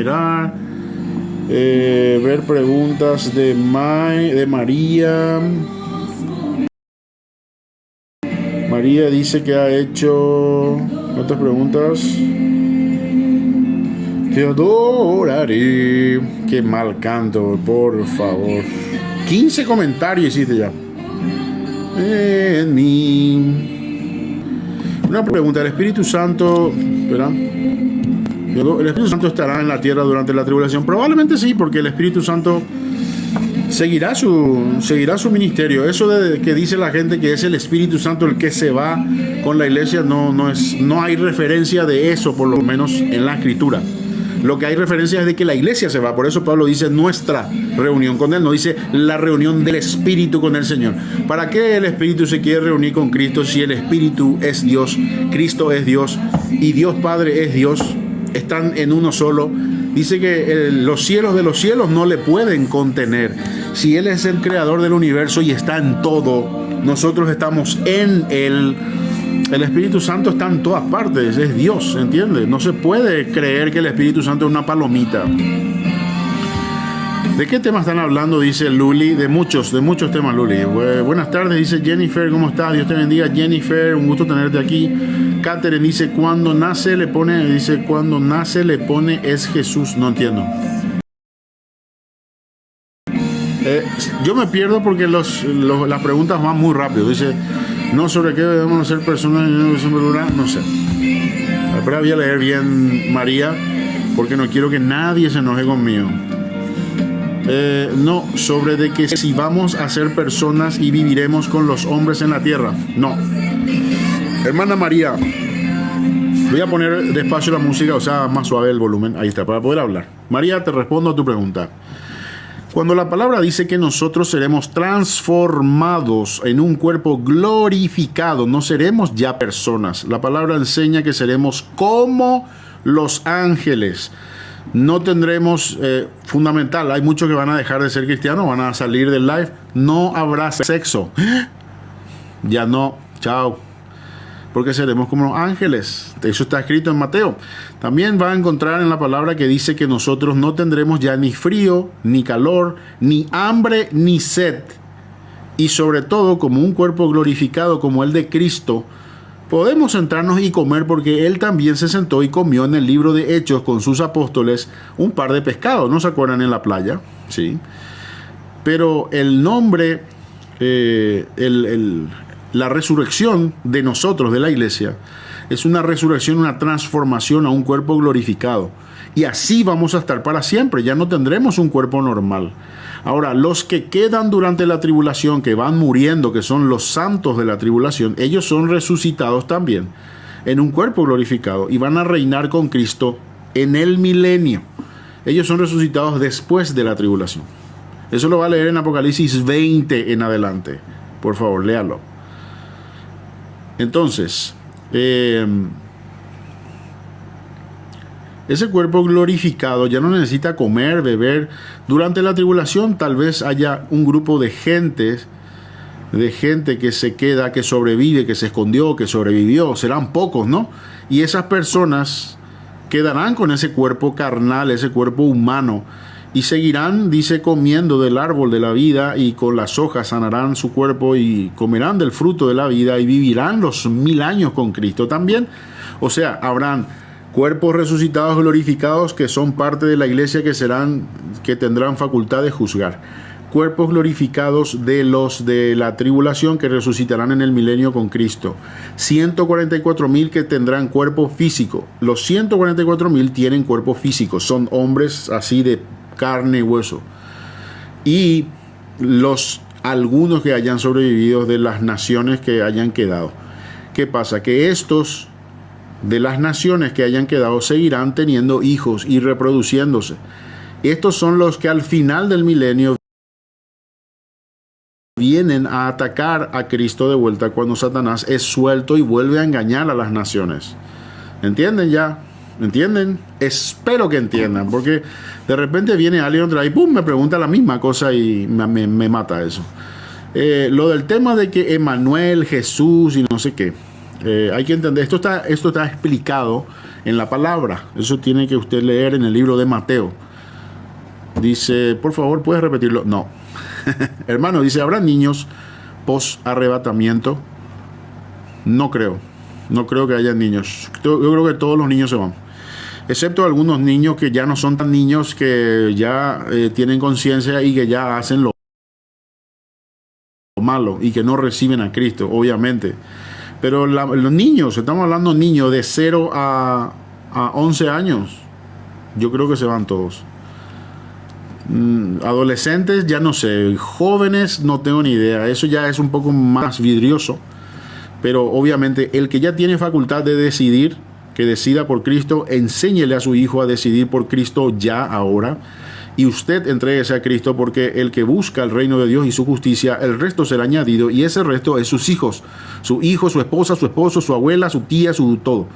mirar. Ver preguntas de María. María dice que ha hecho otras preguntas. Te adoraré. Qué mal canto, por favor. 15 comentarios hiciste ya. En mí. Una pregunta. ¿El Espíritu Santo, ¿verdad? ¿El Espíritu Santo estará en la tierra durante la tribulación? Probablemente sí, porque el Espíritu Santo seguirá su ministerio. Eso de que dice la gente que es el Espíritu Santo el que se va con la iglesia, no hay referencia de eso, por lo menos en la Escritura. Lo que hay referencia es de que la iglesia se va. Por eso Pablo dice nuestra reunión con Él, no dice la reunión del Espíritu con el Señor. ¿Para qué el Espíritu se quiere reunir con Cristo si el Espíritu es Dios, Cristo es Dios y Dios Padre es Dios? Están en uno solo. Dice que los cielos de los cielos no le pueden contener. Si Él es el creador del universo y está en todo, nosotros estamos en Él. El Espíritu Santo está en todas partes, es Dios, ¿entiendes? No se puede creer que el Espíritu Santo es una palomita. ¿De qué tema están hablando? Dice Luli. De muchos temas, Luli. Buenas tardes, dice Jennifer. ¿Cómo estás? Dios te bendiga, Jennifer. Un gusto tenerte aquí. Catherine dice, cuando nace le pone es Jesús. No entiendo. Yo me pierdo porque las preguntas van muy rápido. Dice, no, sobre qué debemos ser personas, no sé. Pero voy a leer bien, María, porque no quiero que nadie se enoje conmigo. No, sobre de que si vamos a ser personas y viviremos con los hombres en la tierra. No. Hermana María, voy a poner despacio la música, o sea, más suave el volumen. Ahí está, para poder hablar. María, te respondo a tu pregunta. Cuando la palabra dice que nosotros seremos transformados en un cuerpo glorificado, no seremos ya personas. La palabra enseña que seremos como los ángeles. No tendremos, fundamental, hay muchos que van a dejar de ser cristianos, van a salir del live. No habrá sexo. Ya no, chao. Porque seremos como los ángeles. Eso está escrito en Mateo. También va a encontrar en la palabra que dice que nosotros no tendremos ya ni frío, ni calor, ni hambre, ni sed. Y sobre todo, como un cuerpo glorificado como el de Cristo, podemos sentarnos y comer, porque Él también se sentó y comió en el libro de Hechos con sus apóstoles un par de pescados. ¿No se acuerdan? En la playa. Sí. Pero el nombre, la resurrección de nosotros, de la iglesia, es una resurrección, una transformación a un cuerpo glorificado. Y así vamos a estar para siempre. Ya no tendremos un cuerpo normal. Ahora, los que quedan durante la tribulación, que van muriendo, que son los santos de la tribulación, ellos son resucitados también en un cuerpo glorificado y van a reinar con Cristo en el milenio. Ellos son resucitados después de la tribulación. Eso lo va a leer en Apocalipsis 20 en adelante. Por favor, léalo. Entonces, ese cuerpo glorificado ya no necesita comer, beber. Durante la tribulación tal vez haya un grupo de gente que se queda, que sobrevive, que se escondió, que sobrevivió. Serán pocos, ¿no? Y esas personas quedarán con ese cuerpo carnal, ese cuerpo humano, y seguirán, dice, comiendo del árbol de la vida, y con las hojas sanarán su cuerpo y comerán del fruto de la vida y vivirán los 1000 años con Cristo también. O sea, habrán cuerpos resucitados, glorificados, que son parte de la iglesia, que tendrán facultad de juzgar. Cuerpos glorificados de los de la tribulación, que resucitarán en el milenio con Cristo. 144,000 que tendrán cuerpo físico. Los 144,000 tienen cuerpo físico, son hombres así de carne y hueso. Y algunos que hayan sobrevivido de las naciones que hayan quedado. ¿Qué pasa? Que estos de las naciones que hayan quedado seguirán teniendo hijos y reproduciéndose. Estos son los que al final del milenio vienen a atacar a Cristo de vuelta cuando Satanás es suelto y vuelve a engañar a las naciones. ¿Entienden ya? ¿Entienden? Espero que entiendan, porque de repente viene alguien otra y ¡pum! Me pregunta la misma cosa y me mata eso. Lo del tema de que Emmanuel, Jesús y no sé qué. Hay que entender, esto está explicado en la palabra. Eso tiene que usted leer en el libro de Mateo. Dice, por favor, ¿puedes repetirlo? No. Hermano, dice, ¿habrá niños post arrebatamiento? No creo. No creo que haya niños. Yo creo que todos los niños se van. Excepto algunos niños que ya no son tan niños, que ya tienen conciencia y que ya hacen lo malo y que no reciben a Cristo, obviamente. Pero los niños, estamos hablando de niños de 0 a 11 años, yo creo que se van todos. Adolescentes, ya no sé. Jóvenes, no tengo ni idea. Eso ya es un poco más vidrioso. Pero obviamente el que ya tiene facultad de decidir, que decida por Cristo, enséñele a su hijo a decidir por Cristo ya, ahora. Y usted entréguese a Cristo, porque el que busca el reino de Dios y su justicia, el resto será añadido. Y ese resto es sus hijos. Su hijo, su esposa, su esposo, su abuela, su tía, su todo.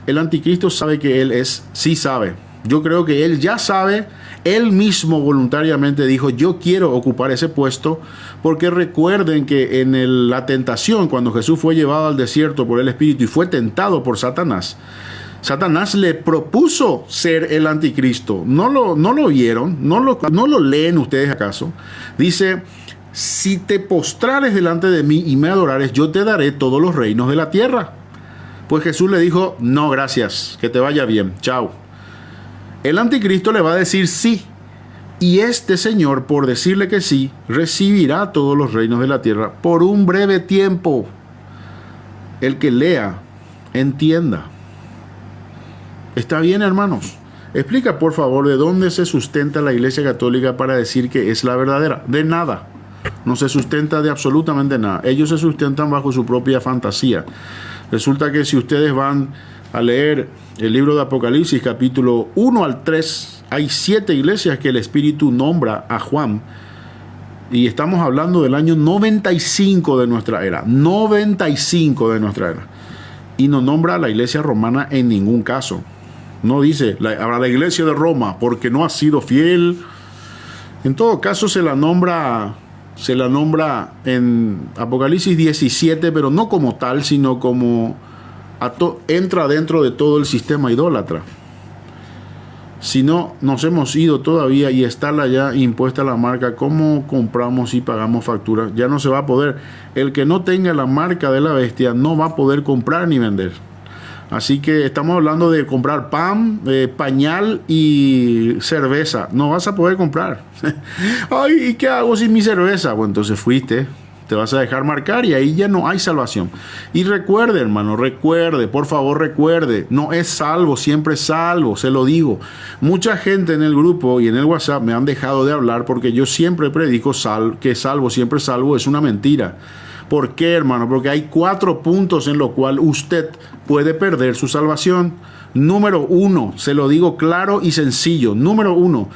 El anticristo sabe que él sí sabe. Yo creo que él ya sabe. Él mismo voluntariamente dijo, yo quiero ocupar ese puesto, porque recuerden que en la tentación, cuando Jesús fue llevado al desierto por el Espíritu y fue tentado por Satanás, Satanás le propuso ser el anticristo. ¿No lo vieron? ¿No lo leen ustedes acaso? Dice, si te postrares delante de mí y me adorares, yo te daré todos los reinos de la tierra. Pues Jesús le dijo, no, gracias, que te vaya bien, chao. El anticristo le va a decir sí. Y este señor, por decirle que sí, recibirá todos los reinos de la tierra por un breve tiempo. El que lea, entienda. ¿Está bien, hermanos? Explica, por favor, de dónde se sustenta la Iglesia Católica para decir que es la verdadera. De nada. No se sustenta de absolutamente nada. Ellos se sustentan bajo su propia fantasía. Resulta que si ustedes van a leer el libro de Apocalipsis, capítulo 1 al 3, hay 7 iglesias que el Espíritu nombra a Juan. Y estamos hablando del año 95 de nuestra era. 95 de nuestra era. Y no nombra a la iglesia romana en ningún caso. No dice, a la iglesia de Roma, porque no ha sido fiel. En todo caso se la nombra en Apocalipsis 17, pero no como tal, sino como entra dentro de todo el sistema idólatra. Si no nos hemos ido todavía y está ya impuesta la marca, ¿cómo compramos y pagamos facturas? Ya no se va a poder. El que no tenga la marca de la bestia no va a poder comprar ni vender. Así que estamos hablando de comprar pan, pañal y cerveza. No vas a poder comprar. Ay, ¿y qué hago sin mi cerveza? Bueno, entonces fuiste. Te vas a dejar marcar y ahí ya no hay salvación. Y recuerde, hermano, por favor recuerde, no es salvo, siempre es salvo, se lo digo. Mucha gente en el grupo y en el WhatsApp me han dejado de hablar porque yo siempre predico que salvo, siempre salvo, es una mentira. ¿Por qué, hermano? Porque hay 4 puntos en los cuales usted puede perder su salvación. Número 1, se lo digo claro y sencillo. Número 1,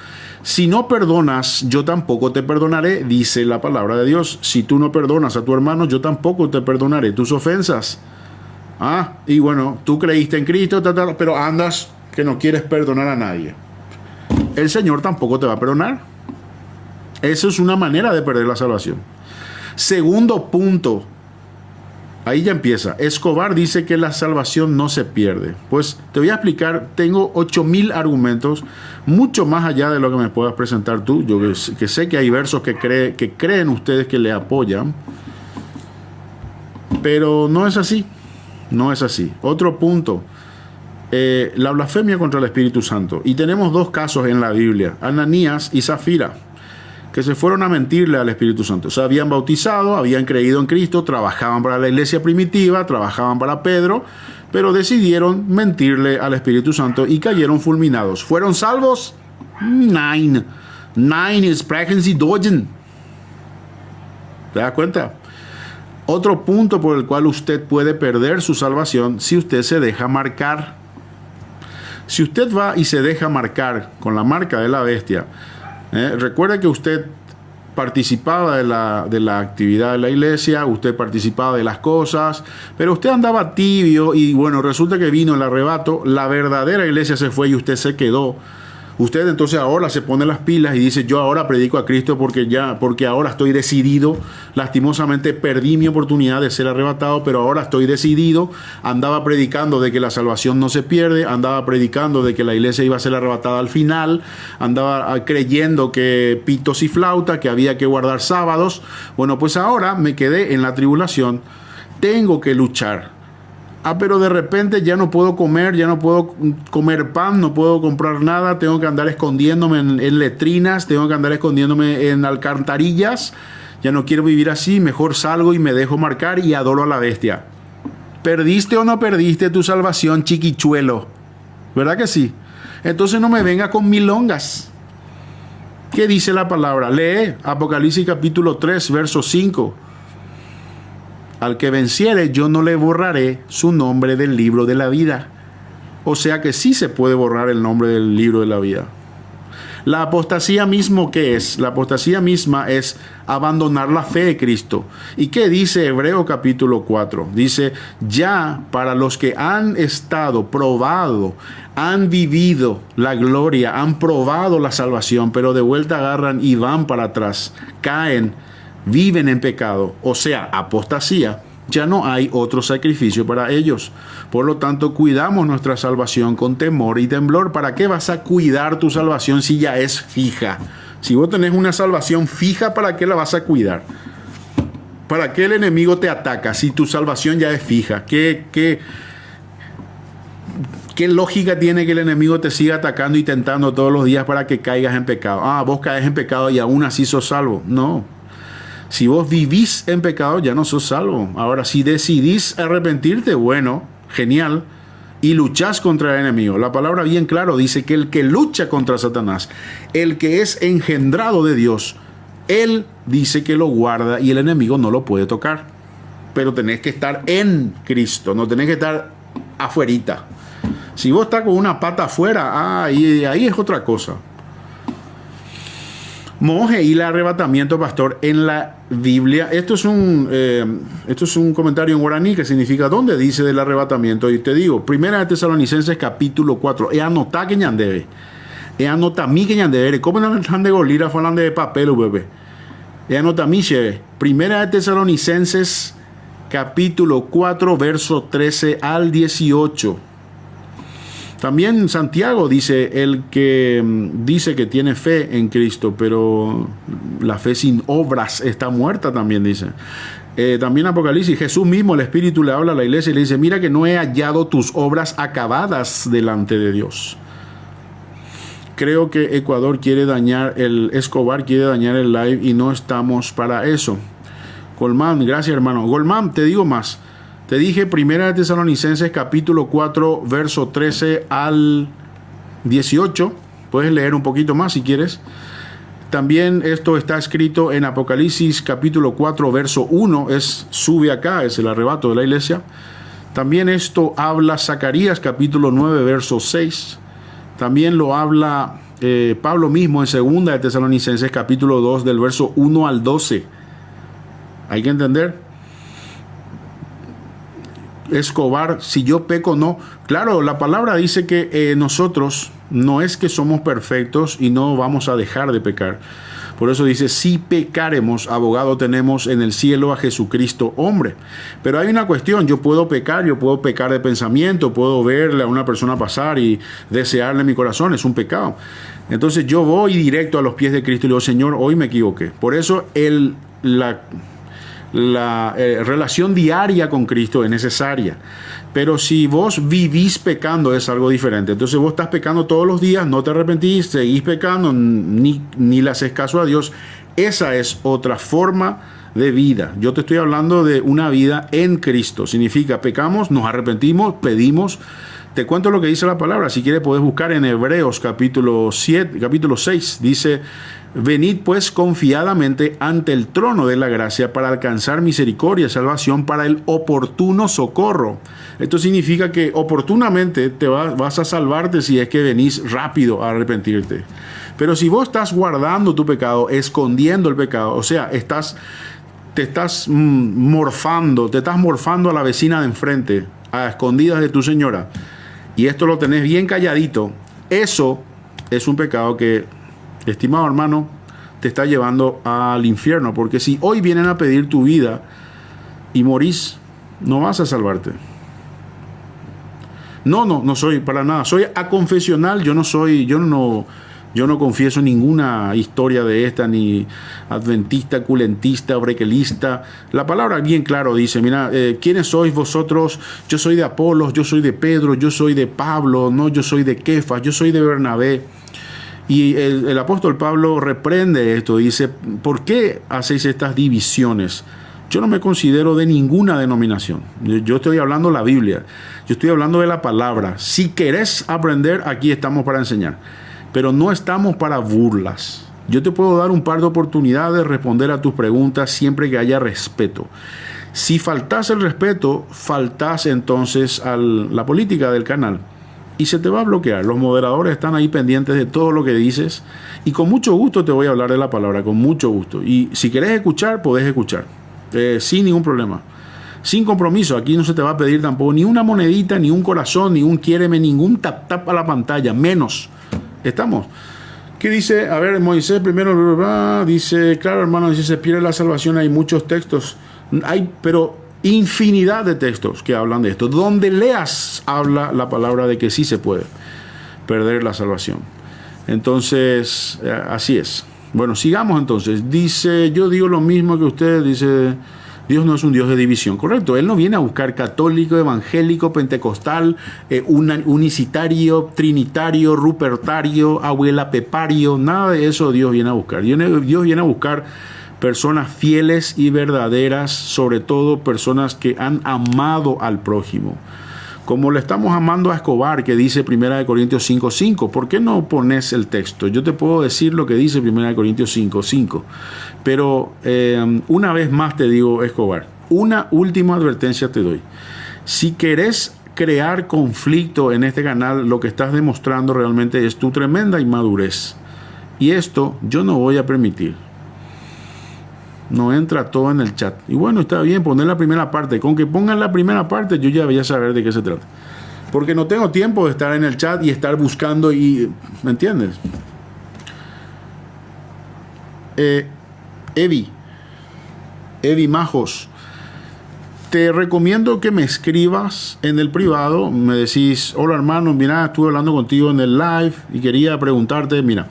si no perdonas, yo tampoco te perdonaré, dice la palabra de Dios. Si tú no perdonas a tu hermano, yo tampoco te perdonaré tus ofensas. Y bueno, tú creíste en Cristo, pero andas que no quieres perdonar a nadie. El Señor tampoco te va a perdonar. Eso es una manera de perder la salvación. Segundo punto, ahí ya empieza. Escobar dice que la salvación no se pierde. Pues te voy a explicar, tengo 8000 argumentos, mucho más allá de lo que me puedas presentar tú. Yo que sé que hay versos que creen ustedes que le apoyan, pero no es así. No es así. Otro punto, la blasfemia contra el Espíritu Santo. Y tenemos 2 casos en la Biblia, Ananías y Zafira, que se fueron a mentirle al Espíritu Santo. O sea, habían bautizado, habían creído en Cristo, trabajaban para la iglesia primitiva, trabajaban para Pedro, pero decidieron mentirle al Espíritu Santo y cayeron fulminados. ¿Fueron salvos? Nein sprechen sie Deutsch. ¿Te das cuenta? Otro punto por el cual usted puede perder su salvación, si usted se deja marcar. Si usted va y se deja marcar con la marca de la bestia, recuerda que usted participaba de la actividad de la iglesia, usted participaba de las cosas, pero usted andaba tibio y bueno, resulta que vino el arrebato, la verdadera iglesia se fue y usted se quedó. Usted entonces ahora se pone las pilas y dice, yo ahora predico a Cristo porque ahora estoy decidido. Lastimosamente perdí mi oportunidad de ser arrebatado, pero ahora estoy decidido. Andaba predicando de que la salvación no se pierde, andaba predicando de que la iglesia iba a ser arrebatada al final, andaba creyendo que pitos y flauta, que había que guardar sábados. Bueno, pues ahora me quedé en la tribulación, tengo que luchar. Pero de repente ya no puedo comer, ya no puedo comer pan, no puedo comprar nada, tengo que andar escondiéndome en letrinas, tengo que andar escondiéndome en alcantarillas, ya no quiero vivir así, mejor salgo y me dejo marcar y adoro a la bestia. ¿Perdiste o no perdiste tu salvación, chiquichuelo? ¿Verdad que sí? Entonces no me venga con milongas. ¿Qué dice la palabra? Lee Apocalipsis capítulo 3, verso 5. Al que venciere, yo no le borraré su nombre del libro de la vida. O sea que sí se puede borrar el nombre del libro de la vida. La apostasía mismo, ¿qué es? La apostasía misma es abandonar la fe de Cristo. ¿Y qué dice Hebreos capítulo 4? Dice, ya para los que han estado probado, han vivido la gloria, han probado la salvación, pero de vuelta agarran y van para atrás, caen, viven en pecado, o sea, apostasía, ya no hay otro sacrificio para ellos. Por lo tanto, cuidamos nuestra salvación con temor y temblor. ¿Para qué vas a cuidar tu salvación si ya es fija? Si vos tenés una salvación fija, ¿para qué la vas a cuidar? ¿Para qué el enemigo te ataca si tu salvación ya es fija? ¿Qué lógica tiene que el enemigo te siga atacando y tentando todos los días para que caigas en pecado? Vos caes en pecado y aún así sos salvo. No. Si vos vivís en pecado, ya no sos salvo. Ahora, si decidís arrepentirte, bueno, genial, y luchás contra el enemigo. La palabra bien claro dice que el que lucha contra Satanás, el que es engendrado de Dios, él dice que lo guarda y el enemigo no lo puede tocar. Pero tenés que estar en Cristo, no tenés que estar afuerita. Si vos estás con una pata afuera, ahí es otra cosa. Moje y el arrebatamiento, pastor, en la Biblia. Esto es un comentario en guaraní que significa ¿dónde dice del arrebatamiento? Y te digo, Primera de Tesalonicenses capítulo 4. E anotá que ñandebe. E anotá mi que ñandebe. ¿Cómo no están de golira falando de papel, bebé? E anotá mi cheve. Primera de Tesalonicenses capítulo 4, verso 13 al 18. También Santiago dice, el que dice que tiene fe en Cristo, pero la fe sin obras está muerta, también dice. También Apocalipsis, Jesús mismo, el Espíritu le habla a la iglesia y le dice, mira que no he hallado tus obras acabadas delante de Dios. Creo que Escobar quiere dañar el live y no estamos para eso. Golman, gracias hermano. Golman, te digo más. Te dije Primera de Tesalonicenses capítulo 4, verso 13 al 18. Puedes leer un poquito más si quieres. También esto está escrito en Apocalipsis capítulo 4, verso 1. Sube acá, es el arrebato de la iglesia. También esto habla Zacarías capítulo 9, verso 6. También lo habla Pablo mismo en Segunda de Tesalonicenses capítulo 2, del verso 1 al 12. Hay que entender. Escobar, si yo peco, no. Claro, la palabra dice que nosotros no es que somos perfectos y no vamos a dejar de pecar. Por eso dice, si pecaremos, abogado tenemos en el cielo a Jesucristo hombre. Pero hay una cuestión, yo puedo pecar de pensamiento, puedo verle a una persona pasar y desearle en mi corazón, es un pecado. Entonces yo voy directo a los pies de Cristo y le digo, Señor, hoy me equivoqué. Por eso la relación diaria con Cristo es necesaria. Pero si vos vivís pecando es algo diferente. Entonces vos estás pecando todos los días, no te arrepentís, seguís pecando, ni le haces caso a Dios. Esa es otra forma de vida. Yo te estoy hablando de una vida en Cristo. Significa pecamos, nos arrepentimos, pedimos. Te cuento lo que dice la palabra. Si quieres podés buscar en Hebreos capítulo 6. Dice, venid pues confiadamente ante el trono de la gracia para alcanzar misericordia y salvación para el oportuno socorro. Esto significa que oportunamente vas a salvarte si es que venís rápido a arrepentirte. Pero si vos estás guardando tu pecado, escondiendo el pecado, o sea, te estás morfando a la vecina de enfrente, a escondidas de tu señora, y esto lo tenés bien calladito, eso es un pecado que, estimado hermano, te está llevando al infierno. Porque si hoy vienen a pedir tu vida y morís, no vas a salvarte. No soy para nada. Soy aconfesional. Yo no confieso ninguna historia de esta, ni adventista, culentista, brequelista. La palabra bien claro dice, mira, ¿quiénes sois vosotros? Yo soy de Apolos, yo soy de Pedro, yo soy de Pablo, no, yo soy de Kefas, yo soy de Bernabé. Y el apóstol Pablo reprende esto, dice, ¿por qué hacéis estas divisiones? Yo no me considero de ninguna denominación. Yo estoy hablando de la Biblia. Yo estoy hablando de la palabra. Si querés aprender, aquí estamos para enseñar. Pero no estamos para burlas. Yo te puedo dar un par de oportunidades de responder a tus preguntas siempre que haya respeto. Si faltas el respeto, faltas entonces a la política del canal. Y se te va a bloquear. Los moderadores están ahí pendientes de todo lo que dices. Y con mucho gusto te voy a hablar de la palabra, con mucho gusto. Y si querés escuchar, podés escuchar. Sin ningún problema. Sin compromiso. Aquí no se te va a pedir tampoco ni una monedita, ni un corazón, ni un quiéreme, ningún tap a la pantalla. Menos. Estamos. ¿Qué dice? A ver, Moisés primero dice, claro, hermano, dice, se pierde la salvación. Hay muchos textos. Hay, pero infinidad de textos que hablan de esto. Donde leas, habla la palabra de que sí se puede perder la salvación. Entonces, así es. Bueno, sigamos entonces. Dice, yo digo lo mismo que usted, dice, Dios no es un Dios de división. Correcto, Él no viene a buscar católico, evangélico, pentecostal, unicitario, trinitario, rupertario, abuela pepario, nada de eso Dios viene a buscar. Dios viene a buscar personas fieles y verdaderas, sobre todo personas que han amado al prójimo. Como le estamos amando a Escobar, que dice 1 Corintios 5:5. ¿Por qué no pones el texto? Yo te puedo decir lo que dice 1 Corintios 5:5. Pero una vez más te digo, Escobar, una última advertencia te doy. Si querés crear conflicto en este canal, lo que estás demostrando realmente es tu tremenda inmadurez. Y esto yo no voy a permitir. No entra todo en el chat. Y bueno, está bien poner la primera parte. Con que pongan la primera parte, yo ya voy a saber de qué se trata. Porque no tengo tiempo de estar en el chat y estar buscando y... ¿Me entiendes? Evi Majos, te recomiendo que me escribas en el privado. Me decís, hola hermano, mira, estuve hablando contigo en el live y quería preguntarte, mira...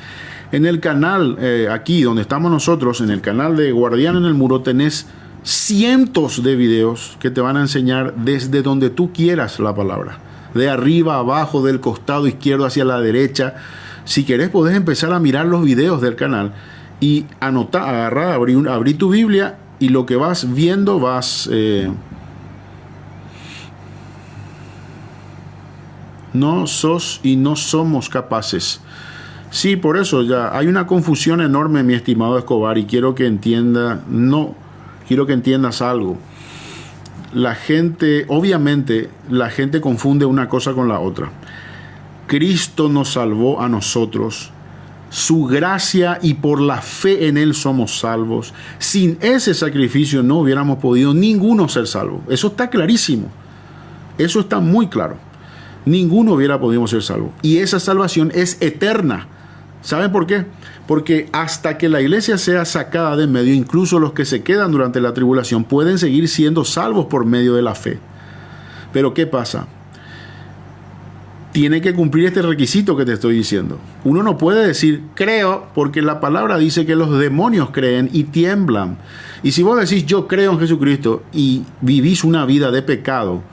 En el canal, aquí donde estamos nosotros, en el canal de Guardián en el Muro, tenés cientos de videos que te van a enseñar desde donde tú quieras la palabra. De arriba, abajo, del costado izquierdo hacia la derecha. Si querés, podés empezar a mirar los videos del canal y anotar, agarrar, abrir tu Biblia y lo que vas viendo vas... no sos y no somos capaces. Sí, por eso ya hay una confusión enorme, mi estimado Escobar, y quiero que entiendas algo. La gente, obviamente, la gente confunde una cosa con la otra. Cristo nos salvó a nosotros, su gracia y por la fe en Él somos salvos. Sin ese sacrificio no hubiéramos podido ninguno ser salvo. Eso está clarísimo. Eso está muy claro. Ninguno hubiera podido ser salvo. Y esa salvación es eterna. ¿Saben por qué? Porque hasta que la iglesia sea sacada de en medio, incluso los que se quedan durante la tribulación pueden seguir siendo salvos por medio de la fe. Pero ¿qué pasa? Tiene que cumplir este requisito que te estoy diciendo. Uno no puede decir creo, porque la palabra dice que los demonios creen y tiemblan. Y si vos decís yo creo en Jesucristo y vivís una vida de pecado,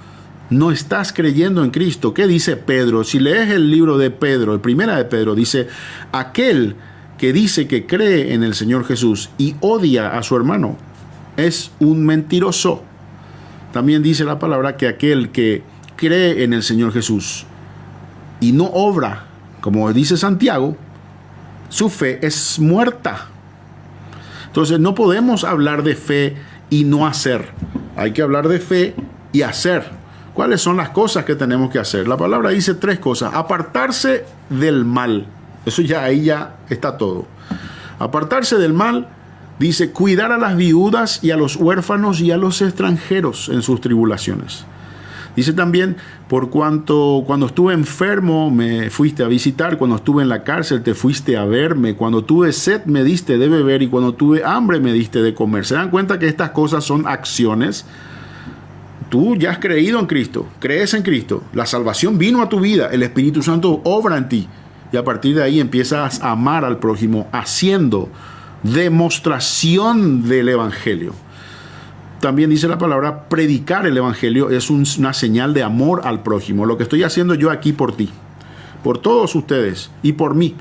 no estás creyendo en Cristo. ¿Qué dice Pedro? Si lees el libro de Pedro, el primera de Pedro, dice, aquel que dice que cree en el Señor Jesús y odia a su hermano es un mentiroso. También dice la palabra que aquel que cree en el Señor Jesús y no obra, como dice Santiago, su fe es muerta. Entonces no podemos hablar de fe y no hacer. Hay que hablar de fe y hacer. ¿Cuáles son las cosas que tenemos que hacer? La palabra dice 3 cosas. Apartarse del mal. Eso ya, ahí ya está todo. Apartarse del mal, dice, cuidar a las viudas y a los huérfanos y a los extranjeros en sus tribulaciones. Dice también, por cuanto cuando estuve enfermo me fuiste a visitar, cuando estuve en la cárcel te fuiste a verme, cuando tuve sed me diste de beber y cuando tuve hambre me diste de comer. ¿Se dan cuenta que estas cosas son acciones? Tú ya has creído en Cristo, crees en Cristo, la salvación vino a tu vida, el Espíritu Santo obra en ti y a partir de ahí empiezas a amar al prójimo haciendo demostración del Evangelio. También dice la palabra, predicar el Evangelio es una señal de amor al prójimo. Lo que estoy haciendo yo aquí por ti, por todos ustedes y por mí.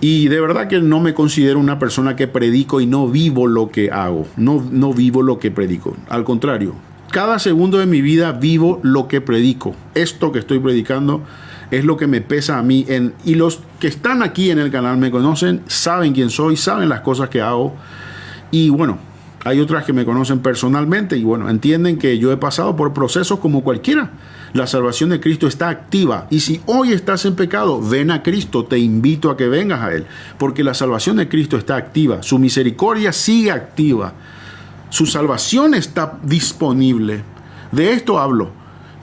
Y de verdad que no me considero una persona que predico y no vivo lo que hago, no vivo lo que predico. Al contrario, cada segundo de mi vida vivo lo que predico. Esto que estoy predicando es lo que me pesa a mí. Y los que están aquí en el canal me conocen, saben quién soy, saben las cosas que hago. Y bueno, hay otras que me conocen personalmente y bueno, entienden que yo he pasado por procesos como cualquiera. La salvación de Cristo está activa. Y si hoy estás en pecado, ven a Cristo. Te invito a que vengas a Él. Porque la salvación de Cristo está activa. Su misericordia sigue activa. Su salvación está disponible. De esto hablo.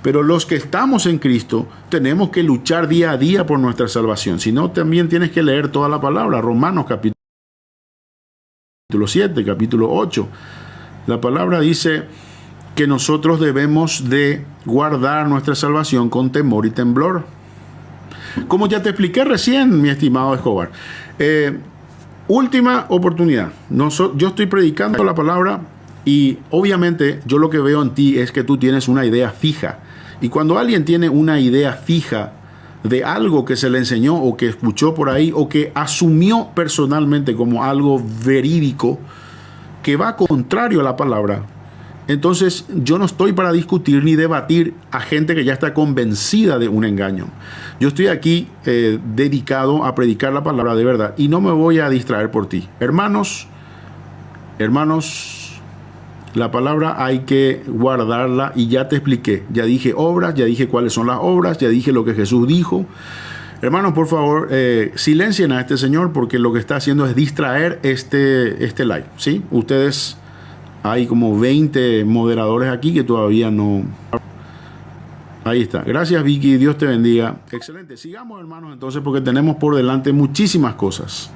Pero los que estamos en Cristo tenemos que luchar día a día por nuestra salvación. Si no, también tienes que leer toda la palabra. Romanos capítulo 7, capítulo 8. La palabra dice que nosotros debemos de guardar nuestra salvación con temor y temblor. Como ya te expliqué recién, mi estimado Escobar. Última oportunidad. Yo estoy predicando la palabra y obviamente yo lo que veo en ti es que tú tienes una idea fija. Y cuando alguien tiene una idea fija de algo que se le enseñó o que escuchó por ahí o que asumió personalmente como algo verídico que va contrario a la palabra, entonces yo no estoy para discutir ni debatir a gente que ya está convencida de un engaño. Yo estoy aquí dedicado a predicar la palabra de verdad y no me voy a distraer por ti. Hermanos, la palabra hay que guardarla y ya te expliqué. Ya dije obras, ya dije cuáles son las obras, ya dije lo que Jesús dijo. Hermanos, por favor, silencien a este señor porque lo que está haciendo es distraer este live, ¿sí? Ustedes, hay como 20 moderadores aquí que todavía no... Ahí está. Gracias, Vicky. Dios te bendiga. Excelente. Sigamos, hermanos, entonces, porque tenemos por delante muchísimas cosas.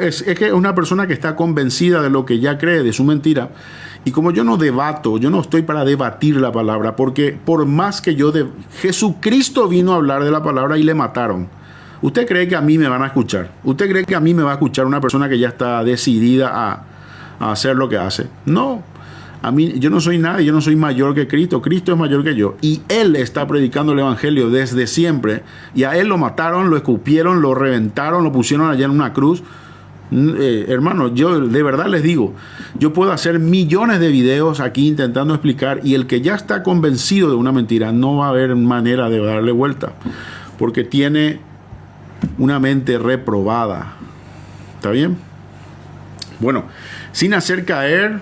Es que es una persona que está convencida de lo que ya cree, de su mentira. Y como yo no debato, yo no estoy para debatir la palabra, porque por más que Jesucristo vino a hablar de la palabra y le mataron. ¿Usted cree que a mí me van a escuchar? ¿Usted cree que a mí me va a escuchar una persona que ya está decidida a hacer lo que hace? No. A mí, yo no soy nadie, yo no soy mayor que Cristo. Cristo es mayor que yo. Y Él está predicando el Evangelio desde siempre. Y a Él lo mataron, lo escupieron, lo reventaron, lo pusieron allá en una cruz. Hermano, yo de verdad les digo, yo puedo hacer millones de videos aquí intentando explicar y el que ya está convencido de una mentira no va a haber manera de darle vuelta porque tiene una mente reprobada. ¿Está bien? Bueno, sin hacer caer,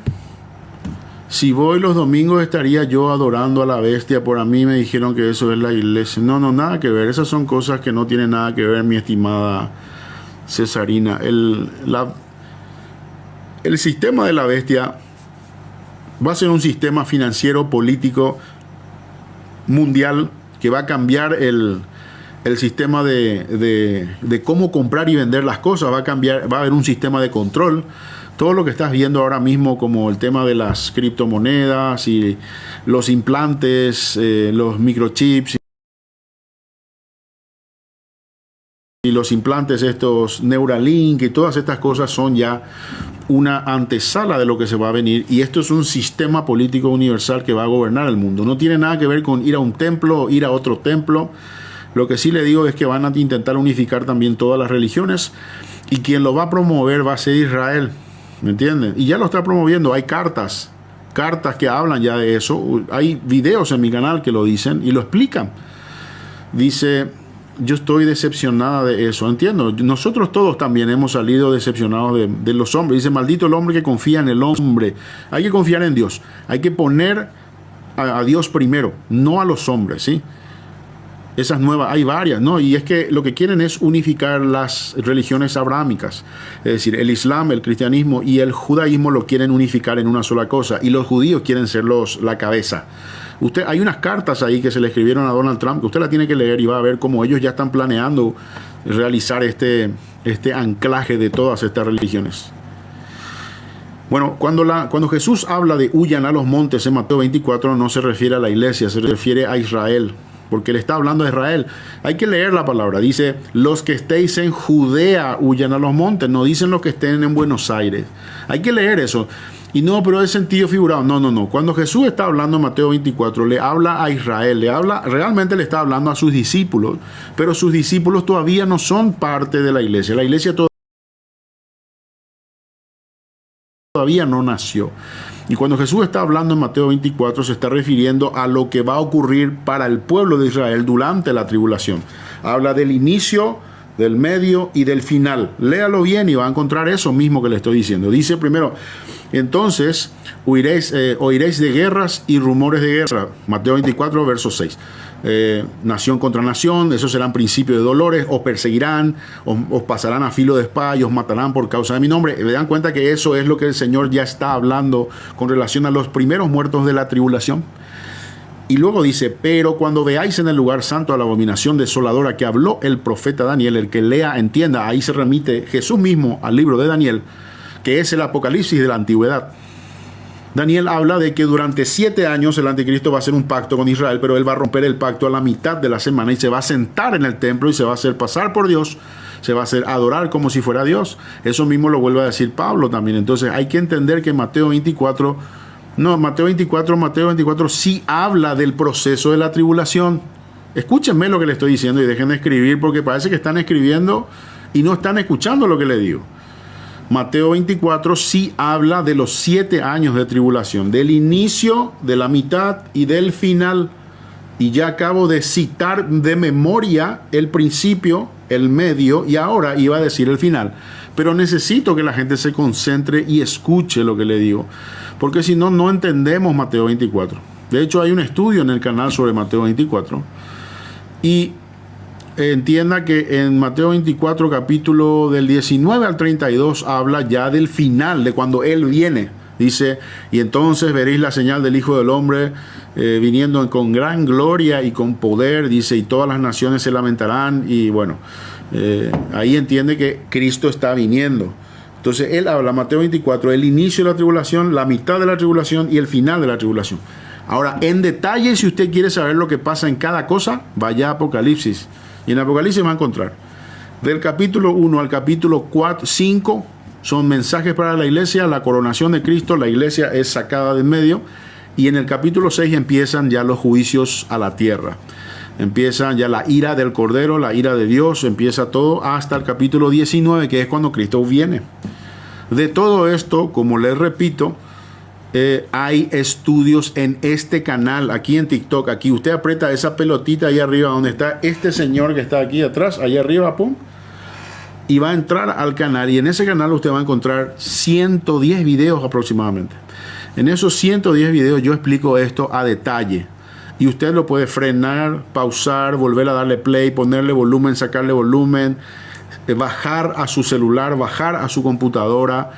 si voy los domingos estaría yo adorando a la bestia. Por a mí me dijeron que eso es la iglesia. No, nada que ver. Esas son cosas que no tienen nada que ver, mi estimada Cesarina. El sistema de la bestia va a ser un sistema financiero, político, mundial, que va a cambiar el sistema de cómo comprar y vender las cosas. Va a cambiar, va a haber un sistema de control. Todo lo que estás viendo ahora mismo, como el tema de las criptomonedas y los implantes, los microchips y los implantes estos Neuralink y todas estas cosas son ya una antesala de lo que se va a venir, y esto es un sistema político universal que va a gobernar el mundo. No tiene nada que ver con ir a un templo o ir a otro templo. Lo que sí le digo es que van a intentar unificar también todas las religiones, y quien lo va a promover va a ser Israel, ¿me entienden? Y ya lo está promoviendo. Hay cartas que hablan ya de eso. Hay videos en mi canal que lo dicen y lo explican. Dice: yo estoy decepcionada de eso. Entiendo, nosotros todos también hemos salido decepcionados de los hombres. Dice: maldito el hombre que confía en el hombre. Hay que confiar en Dios. Hay que poner a Dios primero, no a los hombres, ¿sí? Esas nuevas, hay varias, ¿no? Y es que lo que quieren es unificar las religiones abrámicas. Es decir, el Islam, el cristianismo y el judaísmo lo quieren unificar en una sola cosa. Y los judíos quieren ser la cabeza. Hay unas cartas ahí que se le escribieron a Donald Trump que usted la tiene que leer y va a ver cómo ellos ya están planeando realizar este anclaje de todas estas religiones. Bueno, cuando Jesús habla de huyan a los montes en Mateo 24, no se refiere a la iglesia, se refiere a Israel, porque le está hablando a Israel. Hay que leer la palabra. Dice, los que estéis en Judea huyan a los montes. No dicen los que estén en Buenos Aires. Hay que leer eso. Y no, pero es sentido figurado. No. Cuando Jesús está hablando en Mateo 24, le habla a Israel, realmente le está hablando a sus discípulos, pero sus discípulos todavía no son parte de la iglesia. La iglesia todavía no nació. Y cuando Jesús está hablando en Mateo 24, se está refiriendo a lo que va a ocurrir para el pueblo de Israel durante la tribulación. De del inicio, del medio y del final. Léalo bien y va a encontrar eso mismo que le estoy diciendo. Dice primero, entonces oiréis de guerras y rumores de guerra. Mateo 24, verso 6. Nación contra nación, esos serán principios de dolores, os perseguirán, os pasarán a filo de espada y os matarán por causa de mi nombre. Me dan cuenta que eso es lo que el Señor ya está hablando con relación a los primeros muertos de la tribulación. Y luego dice, pero cuando veáis en el lugar santo a la abominación desoladora que habló el profeta Daniel, el que lea entienda, ahí se remite Jesús mismo al libro de Daniel, que es el Apocalipsis de la antigüedad. Daniel habla de que durante 7 años el anticristo va a hacer un pacto con Israel, pero él va a romper el pacto a la mitad de la semana y se va a sentar en el templo y se va a hacer pasar por Dios, se va a hacer adorar como si fuera Dios. Eso mismo lo vuelve a decir Pablo también. Entonces hay que entender que Mateo 24 sí habla del proceso de la tribulación. Escúchenme lo que le estoy diciendo y dejen de escribir porque parece que están escribiendo y no están escuchando lo que le digo. Mateo 24 sí habla de los 7 años de tribulación, del inicio, de la mitad y del final. Y ya acabo de citar de memoria el principio, el medio y ahora iba a decir el final. Pero necesito que la gente se concentre y escuche lo que le digo, porque si no, no entendemos Mateo 24. De hecho, hay un estudio en el canal sobre Mateo 24 y entienda que en Mateo 24, capítulo del 19 al 32, habla ya del final, de cuando Él viene. Dice, y entonces veréis la señal del Hijo del Hombre viniendo con gran gloria y con poder, dice, y todas las naciones se lamentarán. Y bueno, ahí entiende que Cristo está viniendo. Entonces Él habla, Mateo 24, el inicio de la tribulación, la mitad de la tribulación y el final de la tribulación. Ahora, en detalle, si usted quiere saber lo que pasa en cada cosa, vaya a Apocalipsis. Y en Apocalipsis va a encontrar. Del capítulo 1 al capítulo 5 son mensajes para la iglesia, la coronación de Cristo, la iglesia es sacada de en medio. Y en el capítulo 6 empiezan ya los juicios a la tierra. Empiezan ya la ira del Cordero, la ira de Dios, empieza todo hasta el capítulo 19, que es cuando Cristo viene. De todo esto, como les repito, hay estudios en este canal, aquí en TikTok. Aquí usted aprieta esa pelotita ahí arriba donde está este señor que está aquí atrás, ahí arriba, pum, y va a entrar al canal. Y en ese canal usted va a encontrar 110 videos aproximadamente. En esos 110 videos yo explico esto a detalle. Y usted lo puede frenar, pausar, volver a darle play, ponerle volumen, sacarle volumen, bajar a su celular, bajar a su computadora,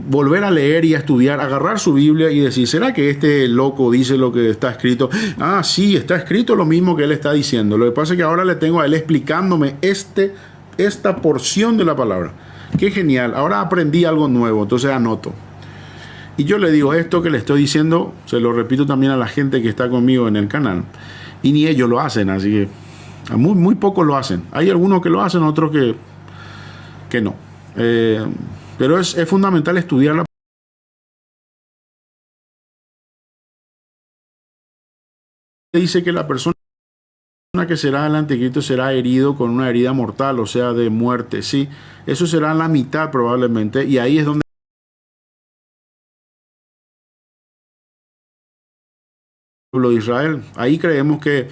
volver a leer y a estudiar, agarrar su Biblia y decir, ¿será que este loco dice lo que está escrito? Ah, sí, está escrito lo mismo que él está diciendo. Lo que pasa es que ahora le tengo a él explicándome esta porción de la palabra. Qué genial, ahora aprendí algo nuevo, entonces anoto. Y yo le digo esto que le estoy diciendo, se lo repito también a la gente que está conmigo en el canal. Y ni ellos lo hacen, así que muy, muy pocos lo hacen. Hay algunos que lo hacen, otros que no. Pero es fundamental estudiar la. Dice que la persona que será el anticristo será herido con una herida mortal, o sea, de muerte. Sí, eso será la mitad probablemente. Y ahí es donde de Israel. Ahí creemos que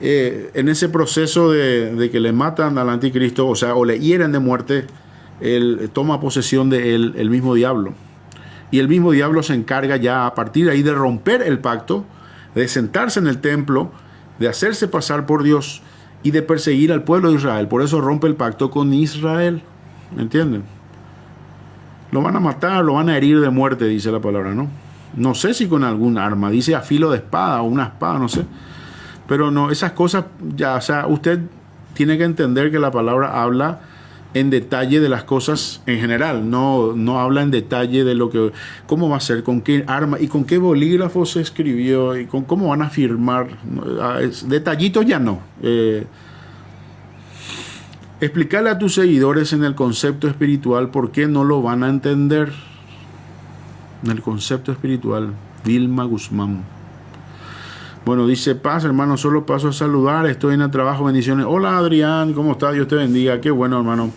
en ese proceso de que le matan al anticristo, o sea, o le hieren de muerte, él toma posesión de él el mismo diablo. Y el mismo diablo se encarga ya a partir de ahí de romper el pacto, de sentarse en el templo de hacerse pasar por Dios y de perseguir al pueblo de Israel. Por eso rompe el pacto con Israel. ¿Me entienden? Lo van a matar, lo van a herir de muerte, dice la palabra, ¿no? No sé si con algún arma, dice a filo de espada o una espada, no sé. Pero no, esas cosas, ya, o sea, usted tiene que entender que la palabra habla en detalle de las cosas en general, no habla en detalle de lo que, cómo va a ser, con qué arma y con qué bolígrafo se escribió y con cómo van a firmar. Detallitos ya no. Explicarle a tus seguidores en el concepto espiritual por qué no lo van a entender. En el concepto espiritual, Vilma Guzmán. Bueno, dice, paz, hermano, solo paso a saludar, estoy en el trabajo, bendiciones. Hola, Adrián, ¿cómo estás? Dios te bendiga. Qué bueno, hermano.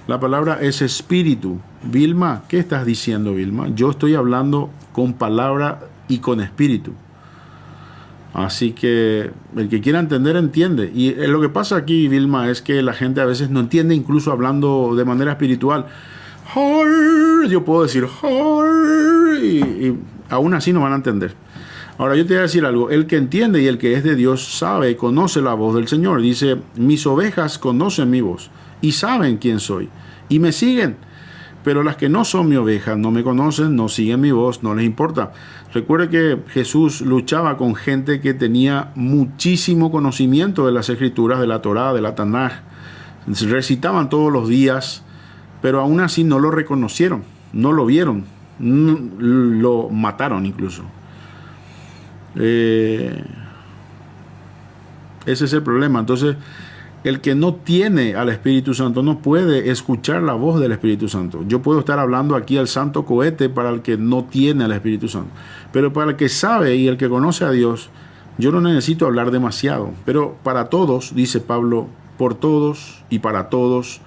La palabra es espíritu. Vilma, ¿qué estás diciendo, Vilma? Yo estoy hablando con palabra y con espíritu. Así que el que quiera entender, entiende. Y lo que pasa aquí, Vilma, es que la gente a veces no entiende, incluso hablando de manera espiritual. Yo puedo decir, y aún así no van a entender. Ahora yo te voy a decir algo, el que entiende y el que es de Dios sabe, conoce la voz del Señor. Dice, mis ovejas conocen mi voz y saben quién soy y me siguen. Pero las que no son mi oveja, no me conocen, no siguen mi voz, no les importa. Recuerde que Jesús luchaba con gente que tenía muchísimo conocimiento de las Escrituras, de la Torá, de la Tanaj. Recitaban todos los días, pero aún así no lo reconocieron, no lo vieron, lo mataron incluso. Ese es el problema. Entonces, el que no tiene al Espíritu Santo no puede escuchar la voz del Espíritu Santo. Yo puedo estar hablando aquí al santo cohete para el que no tiene al Espíritu Santo, pero para el que sabe y el que conoce a Dios, yo no necesito hablar demasiado. Pero para todos, dice Pablo, por todos y para todos,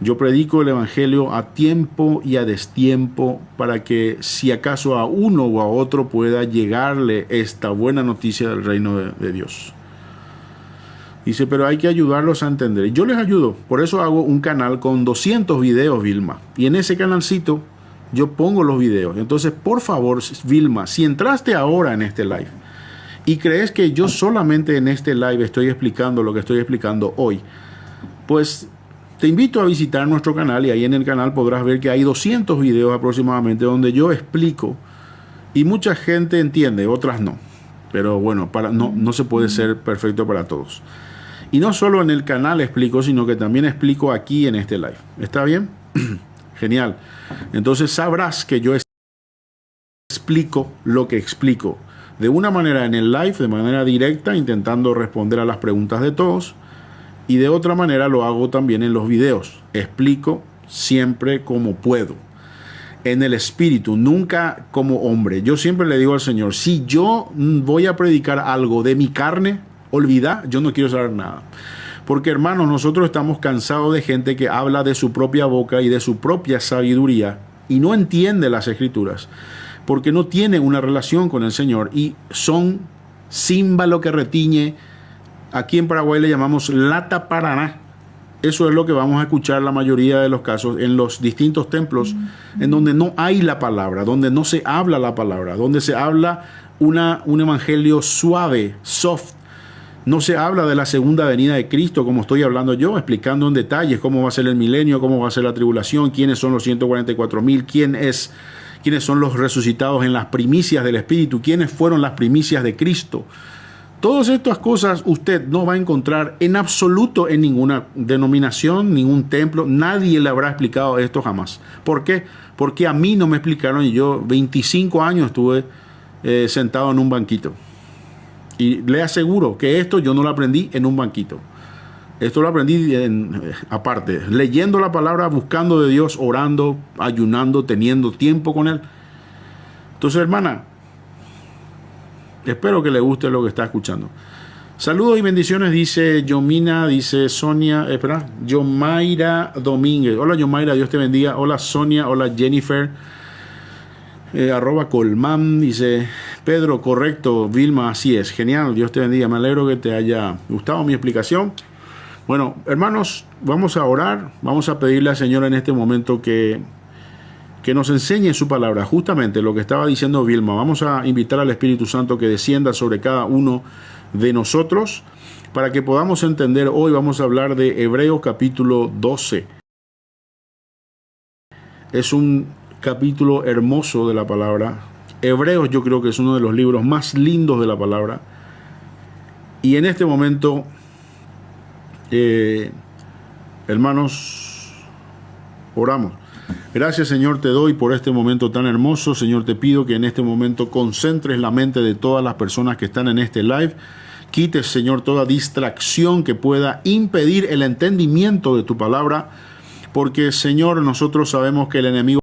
yo predico el Evangelio a tiempo y a destiempo, para que si acaso a uno o a otro pueda llegarle esta buena noticia del reino de Dios. Dice, pero hay que ayudarlos a entender. Yo les ayudo, por eso hago un canal con 200 videos, Vilma. Y en ese canalcito yo pongo los videos. Entonces, por favor, Vilma, si entraste ahora en este live y crees que yo solamente en este live estoy explicando lo que estoy explicando hoy, pues te invito a visitar nuestro canal y ahí en el canal podrás ver que hay 200 videos aproximadamente donde yo explico y mucha gente entiende, otras no. Pero bueno, no se puede ser perfecto para todos. Y no solo en el canal explico, sino que también explico aquí en este live. ¿Está bien? Genial. Entonces sabrás que yo explico lo que explico. De una manera en el live, de manera directa, intentando responder a las preguntas de todos. Y de otra manera lo hago también en los videos. Explico siempre como puedo. En el espíritu, nunca como hombre. Yo siempre le digo al Señor, si yo voy a predicar algo de mi carne, olvida, yo no quiero saber nada. Porque hermanos, nosotros estamos cansados de gente que habla de su propia boca y de su propia sabiduría y no entiende las Escrituras, porque no tiene una relación con el Señor y son címbalo que retiñe. Aquí en Paraguay le llamamos lata paraná. Eso es lo que vamos a escuchar la mayoría de los casos en los distintos templos en donde no hay la palabra, donde no se habla la palabra, donde se habla un evangelio suave, soft. No se habla de la segunda venida de Cristo como estoy hablando yo, explicando en detalles cómo va a ser el milenio, cómo va a ser la tribulación, quiénes son los 144,000, quiénes son los resucitados en las primicias del Espíritu, quiénes fueron las primicias de Cristo. Todas estas cosas usted no va a encontrar en absoluto en ninguna denominación, ningún templo. Nadie le habrá explicado esto jamás. ¿Por qué? Porque a mí no me explicaron y yo 25 años estuve sentado en un banquito. Y le aseguro que esto yo no lo aprendí en un banquito. Esto lo aprendí aparte, leyendo la palabra, buscando de Dios, orando, ayunando, teniendo tiempo con Él. Entonces, hermana, espero que le guste lo que está escuchando. Saludos y bendiciones, dice Yomina, dice Sonia, Yomaira Domínguez. Hola Yomaira, Dios te bendiga. Hola Sonia, hola Jennifer. @Colmán, dice Pedro, correcto. Vilma, así es. Genial, Dios te bendiga. Me alegro que te haya gustado mi explicación. Bueno, hermanos, vamos a orar. Vamos a pedirle al Señor en este momento que nos enseñe su palabra, justamente lo que estaba diciendo Vilma. Vamos a invitar al Espíritu Santo que descienda sobre cada uno de nosotros, para que podamos entender. Hoy vamos a hablar de Hebreos capítulo 12. Es un capítulo hermoso de la palabra. Hebreos yo creo que es uno de los libros más lindos de la palabra. Y en este momento, hermanos, oramos. Gracias, Señor, te doy por este momento tan hermoso. Señor, te pido que en este momento concentres la mente de todas las personas que están en este live. Quites, Señor, toda distracción que pueda impedir el entendimiento de tu palabra. Porque, Señor, nosotros sabemos que el enemigo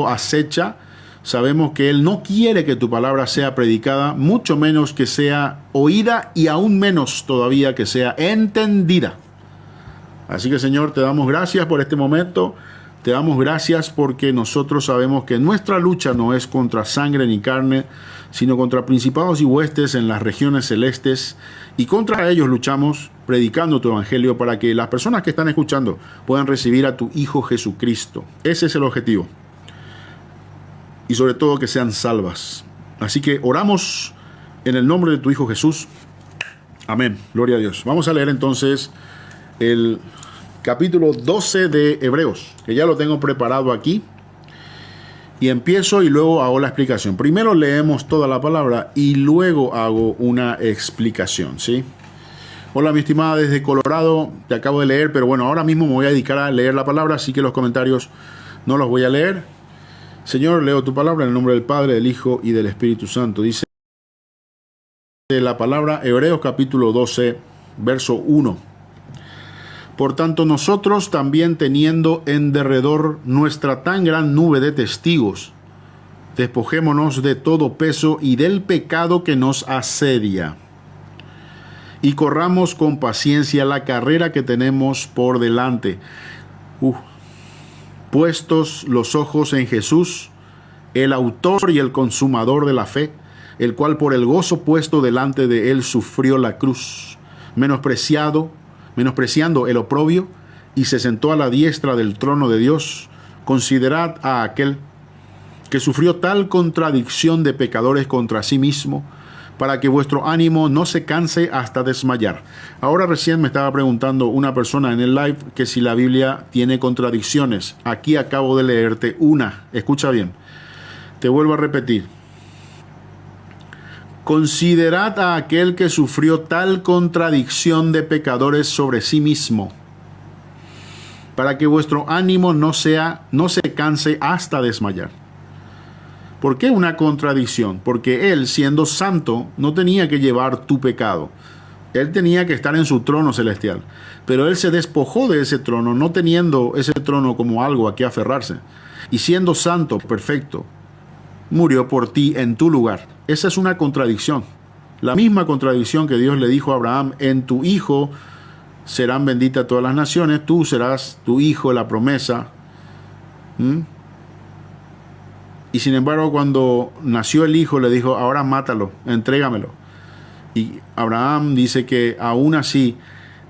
acecha. Sabemos que Él no quiere que tu palabra sea predicada, mucho menos que sea oída y aún menos todavía que sea entendida. Así que, Señor, te damos gracias por este momento. Te damos gracias porque nosotros sabemos que nuestra lucha no es contra sangre ni carne, sino contra principados y huestes en las regiones celestes. Y contra ellos luchamos predicando tu evangelio para que las personas que están escuchando puedan recibir a tu Hijo Jesucristo. Ese es el objetivo. Y sobre todo que sean salvas. Así que oramos en el nombre de tu Hijo Jesús. Amén. Gloria a Dios. Vamos a leer entonces el capítulo 12 de Hebreos, que ya lo tengo preparado aquí. Y empiezo y luego hago la explicación. Primero leemos toda la palabra y luego hago una explicación, ¿sí? Hola, mi estimada desde Colorado. Te acabo de leer, pero bueno, ahora mismo me voy a dedicar a leer la palabra, así que los comentarios no los voy a leer. Señor, leo tu palabra en el nombre del Padre, del Hijo y del Espíritu Santo. Dice la palabra Hebreos capítulo 12, verso 1. Por tanto, nosotros también teniendo en derredor nuestra tan gran nube de testigos, despojémonos de todo peso y del pecado que nos asedia, y corramos con paciencia la carrera que tenemos por delante. Puestos los ojos en Jesús, el autor y el consumador de la fe, el cual por el gozo puesto delante de él sufrió la cruz, menospreciando el oprobio, y se sentó a la diestra del trono de Dios. Considerad a aquel que sufrió tal contradicción de pecadores contra sí mismo, para que vuestro ánimo no se canse hasta desmayar. Ahora recién me estaba preguntando una persona en el live que si la Biblia tiene contradicciones. Aquí acabo de leerte una. Escucha bien. Te vuelvo a repetir. Considerad a aquel que sufrió tal contradicción de pecadores sobre sí mismo, para que vuestro ánimo no se canse hasta desmayar. ¿Por qué una contradicción? Porque Él, siendo santo, no tenía que llevar tu pecado. Él tenía que estar en su trono celestial. Pero Él se despojó de ese trono, no teniendo ese trono como algo a que aferrarse. Y siendo santo, perfecto, murió por ti en tu lugar. Esa es una contradicción. La misma contradicción que Dios le dijo a Abraham: en tu hijo serán benditas todas las naciones, tú serás tu hijo, la promesa. Y sin embargo, cuando nació el hijo, le dijo: ahora mátalo, entrégamelo. Y Abraham dice que aún así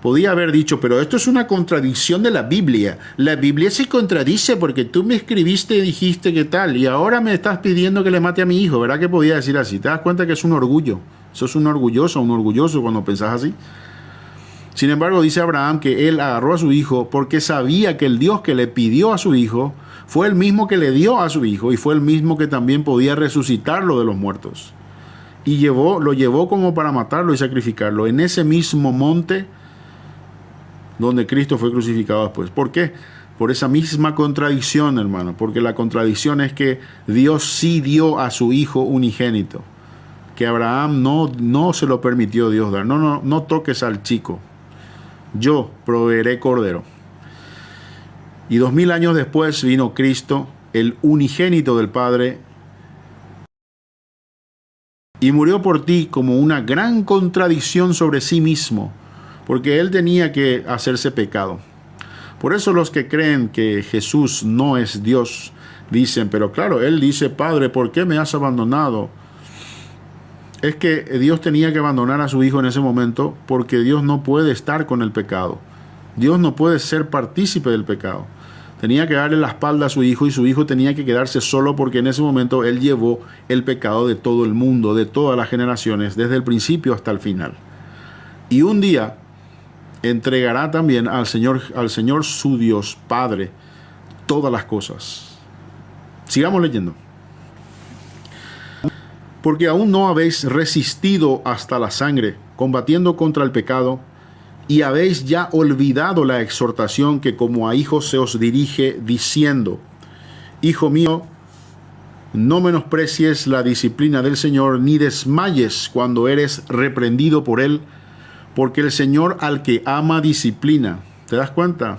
podía haber dicho: pero esto es una contradicción de la Biblia. La Biblia se contradice porque tú me escribiste y dijiste que tal, y ahora me estás pidiendo que le mate a mi hijo. ¿Verdad que podía decir así? ¿Te das cuenta que es un orgullo? Sos un orgulloso cuando pensás así. Sin embargo, dice Abraham que él agarró a su hijo porque sabía que el Dios que le pidió a su hijo fue el mismo que le dio a su hijo, y fue el mismo que también podía resucitarlo de los muertos. Y lo llevó como para matarlo y sacrificarlo en ese mismo monte donde Cristo fue crucificado después. ¿Por qué? Por esa misma contradicción, hermano. Porque la contradicción es que Dios sí dio a su hijo unigénito, que Abraham no se lo permitió Dios dar. No toques al chico. Yo proveeré cordero. Y 2000 años después vino Cristo, el unigénito del Padre, y murió por ti como una gran contradicción sobre sí mismo, porque Él tenía que hacerse pecado. Por eso los que creen que Jesús no es Dios dicen: pero claro, Él dice: Padre, ¿por qué me has abandonado? Es que Dios tenía que abandonar a su hijo en ese momento porque Dios no puede estar con el pecado. Dios no puede ser partícipe del pecado. Tenía que darle la espalda a su hijo y su hijo tenía que quedarse solo porque en ese momento él llevó el pecado de todo el mundo, de todas las generaciones, desde el principio hasta el final. Y un día entregará también al Señor su Dios Padre todas las cosas. Sigamos leyendo. Porque aún no habéis resistido hasta la sangre, combatiendo contra el pecado, y habéis ya olvidado la exhortación que como a hijos se os dirige, diciendo: Hijo mío, no menosprecies la disciplina del Señor, ni desmayes cuando eres reprendido por Él, porque el Señor al que ama disciplina. ¿Te das cuenta?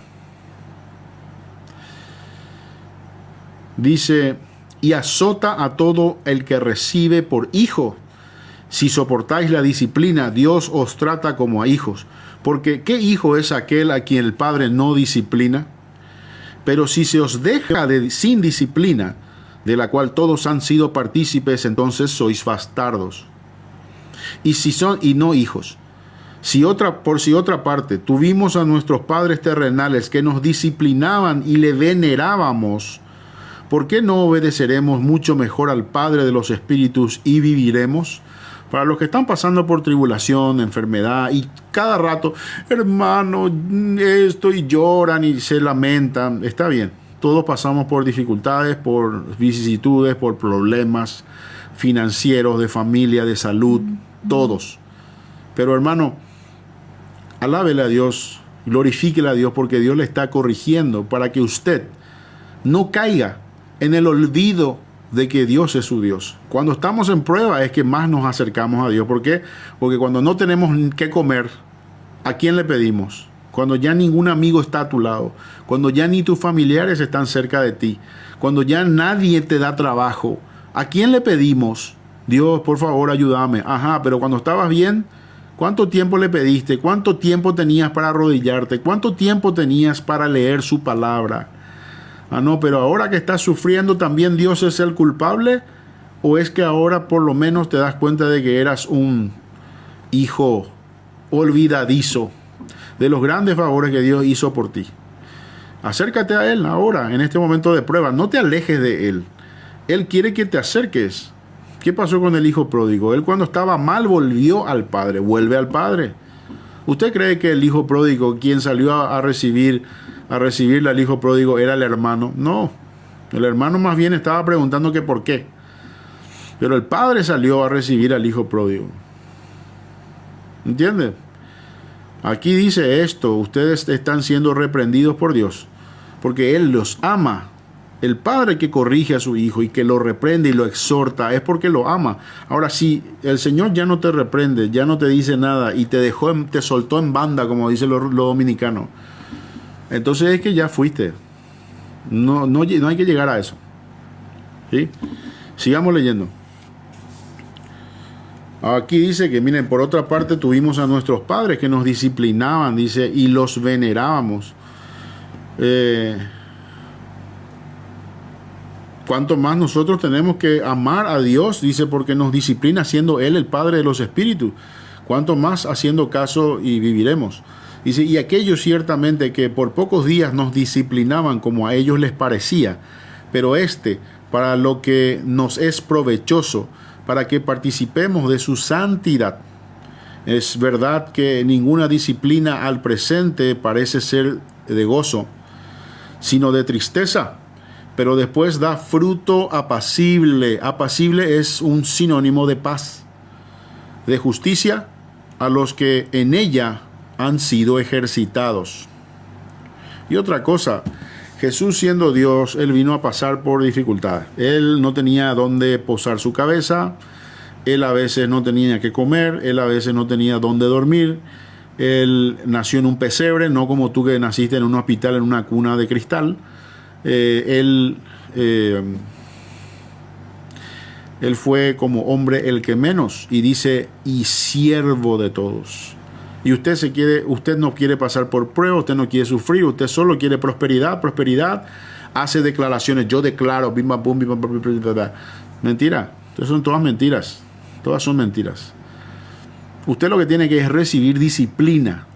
Dice: y azota a todo el que recibe por hijo. Si soportáis la disciplina, Dios os trata como a hijos. Porque ¿qué hijo es aquel a quien el Padre no disciplina? Pero si se os deja sin disciplina, de la cual todos han sido partícipes, entonces sois bastardos. Y si son y no hijos. Por otra parte, tuvimos a nuestros padres terrenales que nos disciplinaban y le venerábamos, ¿por qué no obedeceremos mucho mejor al Padre de los Espíritus y viviremos? Para los que están pasando por tribulación, enfermedad, y cada rato, hermano, esto, y lloran y se lamentan, está bien. Todos pasamos por dificultades, por vicisitudes, por problemas financieros, de familia, de salud, todos. Pero hermano, alábele a Dios, glorifíquele a Dios, porque Dios le está corrigiendo para que usted no caiga en el olvido de que Dios es su Dios. Cuando estamos en prueba es que más nos acercamos a Dios. ¿Por qué? Porque cuando no tenemos qué comer, ¿a quién le pedimos? Cuando ya ningún amigo está a tu lado, cuando ya ni tus familiares están cerca de ti, cuando ya nadie te da trabajo, ¿a quién le pedimos? Dios, por favor, ayúdame. Ajá, pero cuando estabas bien, ¿cuánto tiempo le pediste? ¿Cuánto tiempo tenías para arrodillarte? ¿Cuánto tiempo tenías para leer su palabra? Ah, no, pero ahora que estás sufriendo, ¿también Dios es el culpable? ¿O es que ahora por lo menos te das cuenta de que eras un hijo olvidadizo de los grandes favores que Dios hizo por ti? Acércate a Él ahora, en este momento de prueba. No te alejes de Él. Él quiere que te acerques. ¿Qué pasó con el hijo pródigo? Él cuando estaba mal volvió al Padre. Vuelve al Padre. ¿Usted cree que el hijo pródigo, quien salió a recibirle al hijo pródigo, era el hermano? No. El hermano más bien estaba preguntando que por qué. Pero el padre salió a recibir al hijo pródigo. ¿Entiende? Aquí dice esto: ustedes están siendo reprendidos por Dios, porque Él los ama. El padre que corrige a su hijo y que lo reprende y lo exhorta es porque lo ama. Ahora, si el Señor ya no te reprende, ya no te dice nada y te soltó en banda, como dice lo dominicano, entonces es que ya fuiste. No hay que llegar a eso. ¿Sí? Sigamos leyendo. Aquí dice que, miren, por otra parte tuvimos a nuestros padres que nos disciplinaban, dice, y los venerábamos. ¿Cuánto más nosotros tenemos que amar a Dios? Dice, porque nos disciplina siendo Él el Padre de los Espíritus. ¿Cuánto más haciendo caso y viviremos? Dice, y aquellos ciertamente que por pocos días nos disciplinaban como a ellos les parecía, pero para lo que nos es provechoso, para que participemos de su santidad. Es verdad que ninguna disciplina al presente parece ser de gozo, sino de tristeza, pero después da fruto apacible. Apacible es un sinónimo de paz, de justicia a los que en ella han sido ejercitados. Y otra cosa, Jesús siendo Dios, Él vino a pasar por dificultades. Él no tenía dónde posar su cabeza, Él a veces no tenía que comer, Él a veces no tenía dónde dormir. Él nació en un pesebre, no como tú que naciste en un hospital, en una cuna de cristal. Él fue como hombre el que menos, y dice, y siervo de todos. Y usted no quiere pasar por prueba, usted no quiere sufrir, usted solo quiere prosperidad, hace declaraciones, yo declaro, bim, bam, bum, bim, bam, bum, bim, bam, bam. Mentira, entonces son todas mentiras, todas son mentiras. Usted lo que tiene que es recibir disciplina.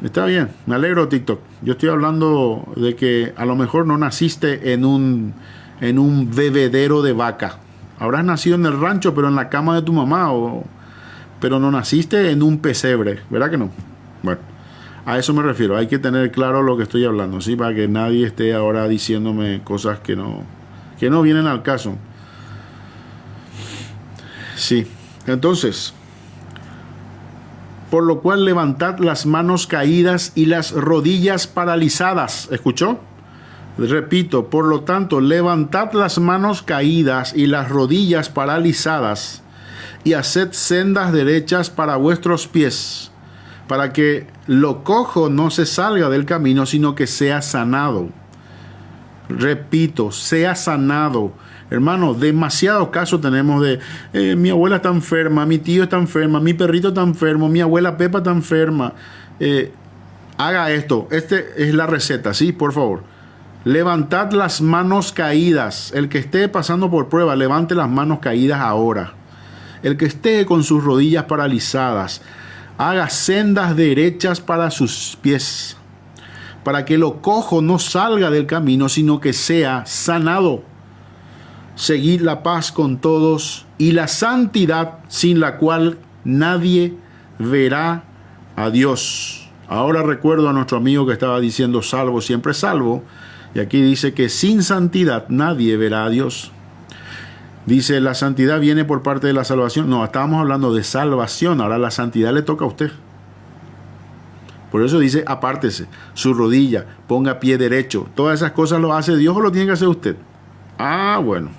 Está bien, me alegro, TikTok. Yo estoy hablando de que a lo mejor no naciste en un bebedero de vaca. Habrás nacido en el rancho, pero en la cama de tu mamá, pero no naciste en un pesebre, ¿verdad que no? Bueno, a eso me refiero. Hay que tener claro lo que estoy hablando, ¿sí? Para que nadie esté ahora diciéndome cosas que no vienen al caso. Sí, entonces, por lo cual levantad las manos caídas y las rodillas paralizadas. ¿Escuchó? Repito, por lo tanto, levantad las manos caídas y las rodillas paralizadas, y haced sendas derechas para vuestros pies, para que lo cojo no se salga del camino, sino que sea sanado. Repito, sea sanado. Hermano, demasiado caso tenemos de mi abuela está enferma, mi tío está enferma, mi perrito está enfermo, mi abuela Pepa está enferma. Haga esto. Este es la receta, ¿sí? Por favor. Levantad las manos caídas. El que esté pasando por prueba, levante las manos caídas ahora. El que esté con sus rodillas paralizadas, haga sendas derechas para sus pies, para que lo cojo no salga del camino, sino que sea sanado. Seguid la paz con todos y la santidad, sin la cual nadie verá a Dios. Ahora recuerdo a nuestro amigo que estaba diciendo salvo, siempre salvo. Y aquí dice que sin santidad nadie verá a Dios. Dice, la santidad viene por parte de la salvación. No, estábamos hablando de salvación. Ahora la santidad le toca a usted. Por eso dice, apártese, su rodilla, ponga pie derecho. Todas esas cosas lo hace Dios o lo tiene que hacer usted. Ah, bueno.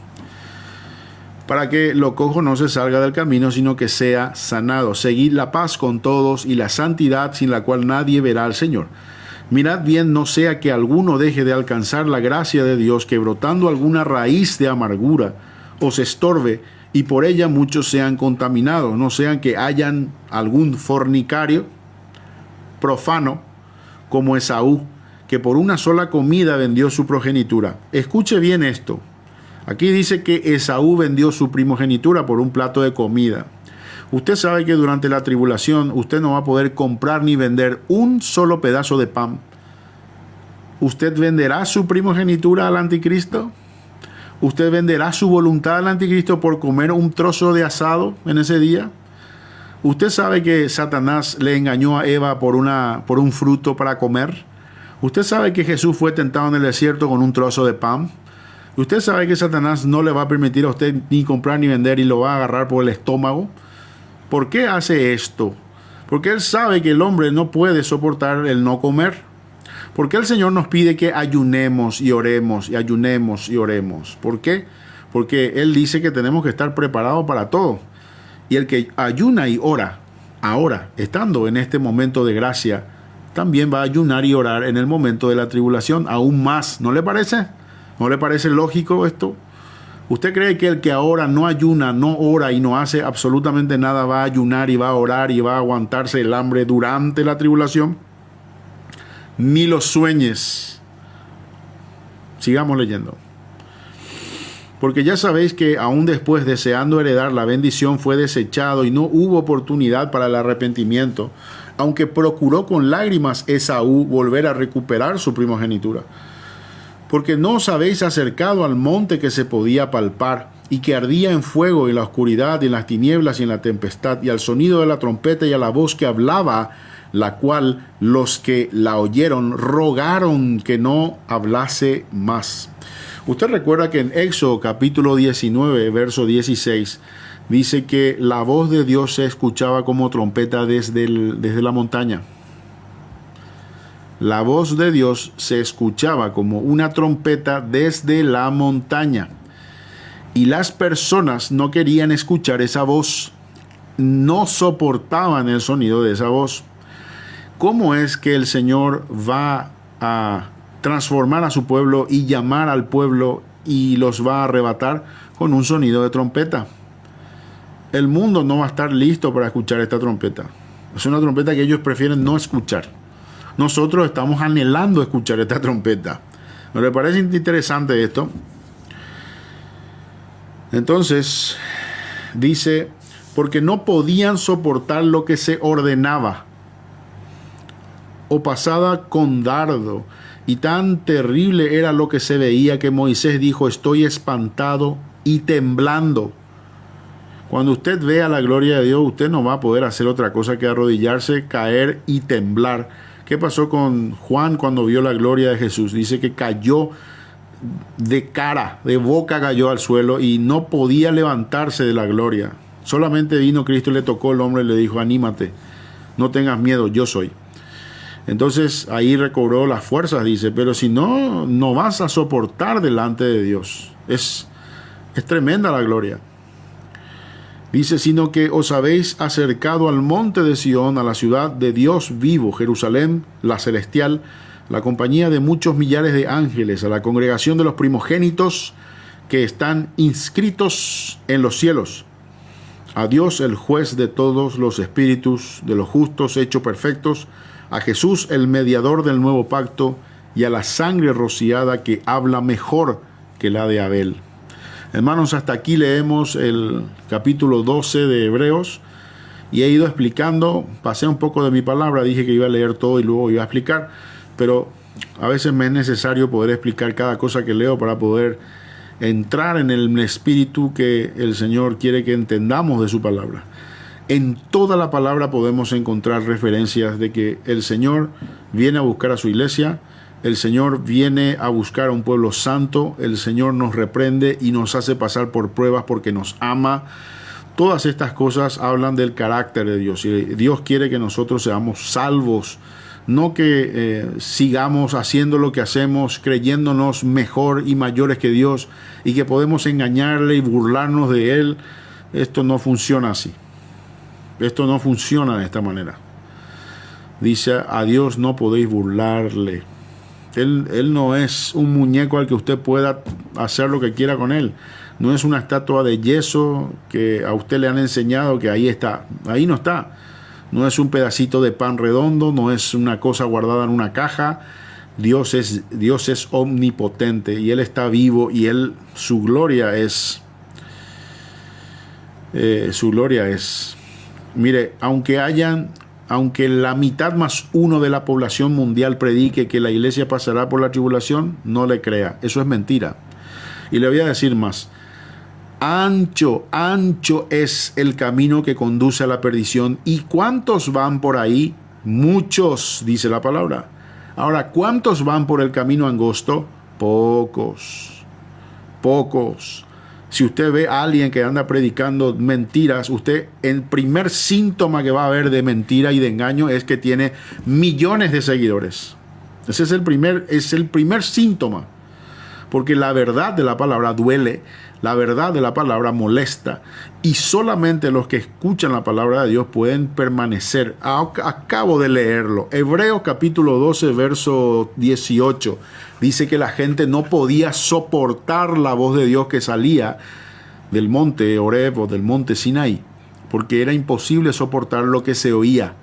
Para que lo cojo no se salga del camino, sino que sea sanado. Seguid la paz con todos y la santidad, sin la cual nadie verá al Señor. Mirad bien, no sea que alguno deje de alcanzar la gracia de Dios, que brotando alguna raíz de amargura os estorbe, y por ella muchos sean contaminados. No sean que hayan algún fornicario profano como Esaú, que por una sola comida vendió su progenitura. Escuche bien esto. Aquí dice que Esaú vendió su primogenitura por un plato de comida. Usted sabe que durante la tribulación usted no va a poder comprar ni vender un solo pedazo de pan. ¿Usted venderá su primogenitura al anticristo? ¿Usted venderá su voluntad al anticristo por comer un trozo de asado en ese día? ¿Usted sabe que Satanás le engañó a Eva por un fruto para comer? ¿Usted sabe que Jesús fue tentado en el desierto con un trozo de pan? ¿Usted sabe que Satanás no le va a permitir a usted ni comprar ni vender y lo va a agarrar por el estómago? ¿Por qué hace esto? Porque él sabe que el hombre no puede soportar el no comer. ¿Por qué el Señor nos pide que ayunemos y oremos y ayunemos y oremos? ¿Por qué? Porque Él dice que tenemos que estar preparados para todo. Y el que ayuna y ora, ahora, estando en este momento de gracia, también va a ayunar y orar en el momento de la tribulación, aún más. ¿No le parece? ¿No le parece lógico esto? ¿Usted cree que el que ahora no ayuna, no ora y no hace absolutamente nada va a ayunar y va a orar y va a aguantarse el hambre durante la tribulación? Ni lo sueñes. Sigamos leyendo. Porque ya sabéis que aún después, deseando heredar la bendición, fue desechado y no hubo oportunidad para el arrepentimiento, aunque procuró con lágrimas Esaú volver a recuperar su primogenitura. Porque no os habéis acercado al monte que se podía palpar, y que ardía en fuego, en la oscuridad, y en las tinieblas, y en la tempestad, y al sonido de la trompeta, y a la voz que hablaba, la cual los que la oyeron rogaron que no hablase más. Usted recuerda que en Éxodo capítulo 19, verso 16, dice que la voz de Dios se escuchaba como trompeta desde la montaña. La voz de Dios se escuchaba como una trompeta desde la montaña. Y las personas no querían escuchar esa voz. No soportaban el sonido de esa voz. ¿Cómo es que el Señor va a transformar a su pueblo y llamar al pueblo y los va a arrebatar? Con un sonido de trompeta. El mundo no va a estar listo para escuchar esta trompeta. Es una trompeta que ellos prefieren no escuchar. Nosotros estamos anhelando escuchar esta trompeta. ¿No le parece interesante esto? Entonces, dice, porque no podían soportar lo que se ordenaba. o pasada con dardo. Y tan terrible era lo que se veía que Moisés dijo: estoy espantado y temblando. Cuando usted vea la gloria de Dios, usted no va a poder hacer otra cosa que arrodillarse, caer y temblar. ¿Qué pasó con Juan cuando vio la gloria de Jesús? Dice que cayó de cara, de boca cayó al suelo y no podía levantarse de la gloria. Solamente vino Cristo y le tocó el hombro y le dijo: anímate, no tengas miedo, yo soy. Entonces ahí recobró las fuerzas, dice, pero si no, no vas a soportar delante de Dios. Es tremenda la gloria. Dice: sino que os habéis acercado al monte de Sión, a la ciudad de Dios vivo, Jerusalén, la celestial, la compañía de muchos millares de ángeles, a la congregación de los primogénitos que están inscritos en los cielos, a Dios el juez de todos los espíritus de los justos hechos perfectos, a Jesús el mediador del nuevo pacto, y a la sangre rociada que habla mejor que la de Abel. Hermanos, hasta aquí leemos el capítulo 12 de Hebreos y he ido explicando, pasé un poco de mi palabra, dije que iba a leer todo y luego iba a explicar, pero a veces me es necesario poder explicar cada cosa que leo para poder entrar en el espíritu que el Señor quiere que entendamos de su palabra. En toda la palabra podemos encontrar referencias de que el Señor viene a buscar a su iglesia, el Señor viene a buscar a un pueblo santo, el Señor nos reprende y nos hace pasar por pruebas porque nos ama. Todas estas cosas hablan del carácter de Dios, y Dios quiere que nosotros seamos salvos, no que sigamos haciendo lo que hacemos, creyéndonos mejor y mayores que Dios y que podemos engañarle y burlarnos de Él. Esto no funciona así. Esto no funciona de esta manera. Dice: a Dios no podéis burlarle. Él no es un muñeco al que usted pueda hacer lo que quiera con él. No es una estatua de yeso que a usted le han enseñado que ahí está. Ahí no está. No es un pedacito de pan redondo, no es una cosa guardada en una caja. Dios es omnipotente y Él está vivo y su gloria es. Mire, aunque la mitad más uno de la población mundial predique que la iglesia pasará por la tribulación, no le crea. Eso es mentira. Y le voy a decir más. Ancho es el camino que conduce a la perdición. ¿Y cuántos van por ahí? Muchos, dice la palabra. Ahora, ¿cuántos van por el camino angosto? Pocos. Si usted ve a alguien que anda predicando mentiras, el primer síntoma que va a haber de mentira y de engaño es que tiene millones de seguidores. Ese es el primer síntoma. Porque la verdad de la palabra duele, la verdad de la palabra molesta, y solamente los que escuchan la palabra de Dios pueden permanecer. Acabo de leerlo. Hebreos capítulo 12, verso 18. Dice que la gente no podía soportar la voz de Dios que salía del monte Horeb o del monte Sinaí, porque era imposible soportar lo que se oía.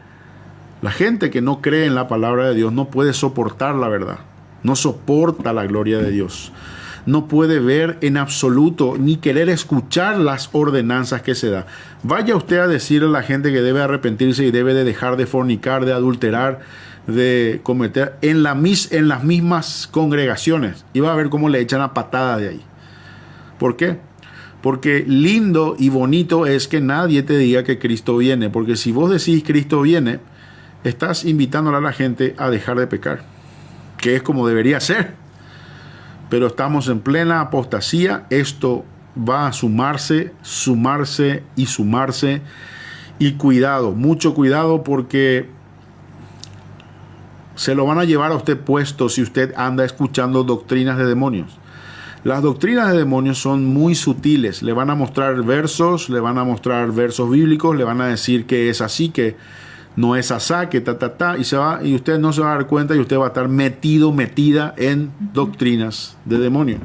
La gente que no cree en la palabra de Dios no puede soportar la verdad, no soporta la gloria de Dios, no puede ver en absoluto ni querer escuchar las ordenanzas que se da. Vaya usted a decirle a la gente que debe arrepentirse y debe de dejar de fornicar, de adulterar, de cometer en las mismas congregaciones, y va a ver cómo le echan a patada de ahí. ¿Por qué? Porque lindo y bonito es que nadie te diga que Cristo viene, porque si vos decís Cristo viene, estás invitándole a la gente a dejar de pecar, que es como debería ser. Pero estamos en plena apostasía. Esto va a sumarse, y cuidado, mucho cuidado, porque se lo van a llevar a usted puesto si usted anda escuchando doctrinas de demonios. Las doctrinas de demonios son muy sutiles. Le van a mostrar versos bíblicos, le van a decir que es así, que no es asá, que y usted no se va a dar cuenta y usted va a estar metida en doctrinas de demonios.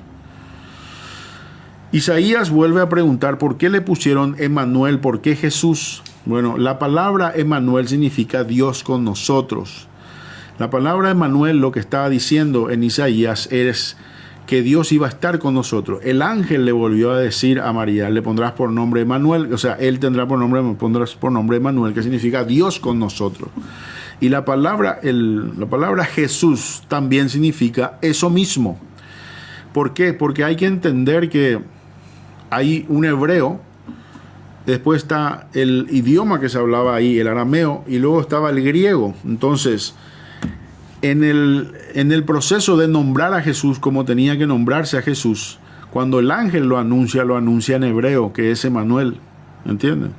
Isaías vuelve a preguntar por qué le pusieron Emmanuel, por qué Jesús. Bueno, la palabra Emmanuel significa Dios con nosotros. La palabra Emmanuel lo que estaba diciendo en Isaías es que Dios iba a estar con nosotros. El ángel le volvió a decir a María: le pondrás por nombre Emmanuel, o sea, él pondrás por nombre Emmanuel, que significa Dios con nosotros. Y la palabra Jesús también significa eso mismo. ¿Por qué? Porque hay que entender que hay un hebreo, después está el idioma que se hablaba ahí, el arameo, y luego estaba el griego. Entonces, en el proceso de nombrar a Jesús como tenía que nombrarse a Jesús, cuando el ángel lo anuncia en hebreo, que es Emmanuel. ¿Entienden?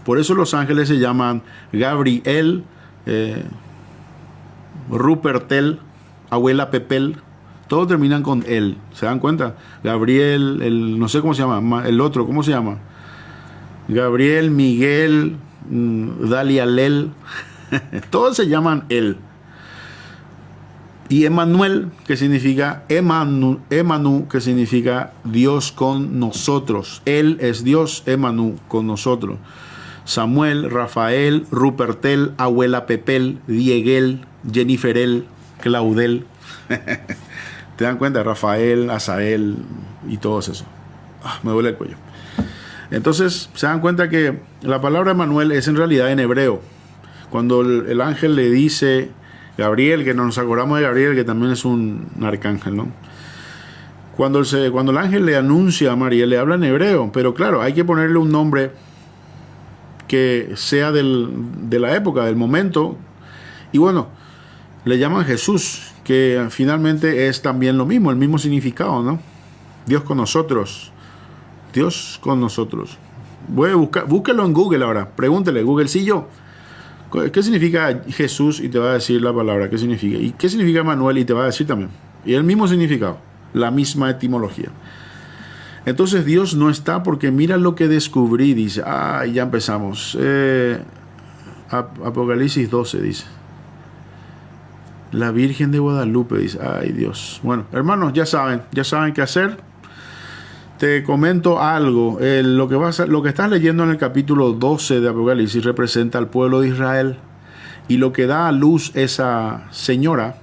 Por eso los ángeles se llaman Gabriel, Rupertel, Abuela Pepel. Todos terminan con él. ¿Se dan cuenta? Gabriel, no sé cómo se llama, el otro, ¿cómo se llama? Gabriel, Miguel, Dalialel. Todos se llaman él. Y Emmanuel, que significa Emanu, que significa Dios con nosotros. Él es Dios, Emanu, con nosotros. Samuel, Rafael, Rupertel, Abuela Pepel, Dieguel, Jenniferel, Claudel. ¿Te dan cuenta? Rafael, Asael y todos eso. Me duele el cuello. Entonces, se dan cuenta que la palabra Emmanuel es en realidad en hebreo. Cuando el ángel le dice Gabriel, que nos acordamos de Gabriel, que también es un arcángel, ¿no? Cuando el ángel le anuncia a María, le habla en hebreo, pero claro, hay que ponerle un nombre que sea de la época, del momento. Y bueno, le llaman Jesús, que finalmente es también lo mismo, el mismo significado, ¿no? Dios con nosotros. Dios con nosotros. Voy a búsquelo en Google ahora. Pregúntele, Googlecillo, ¿qué significa Jesús? Y te va a decir la palabra, ¿qué significa? ¿Y qué significa Manuel? Y te va a decir también. Y el mismo significado, la misma etimología. Entonces Dios no está, porque mira lo que descubrí, dice. Ya empezamos. Apocalipsis 12 dice. La Virgen de Guadalupe dice. Ay, Dios. Bueno, hermanos, ya saben qué hacer. Te comento algo. Lo que estás leyendo en el capítulo 12 de Apocalipsis representa al pueblo de Israel. Y lo que da a luz esa señora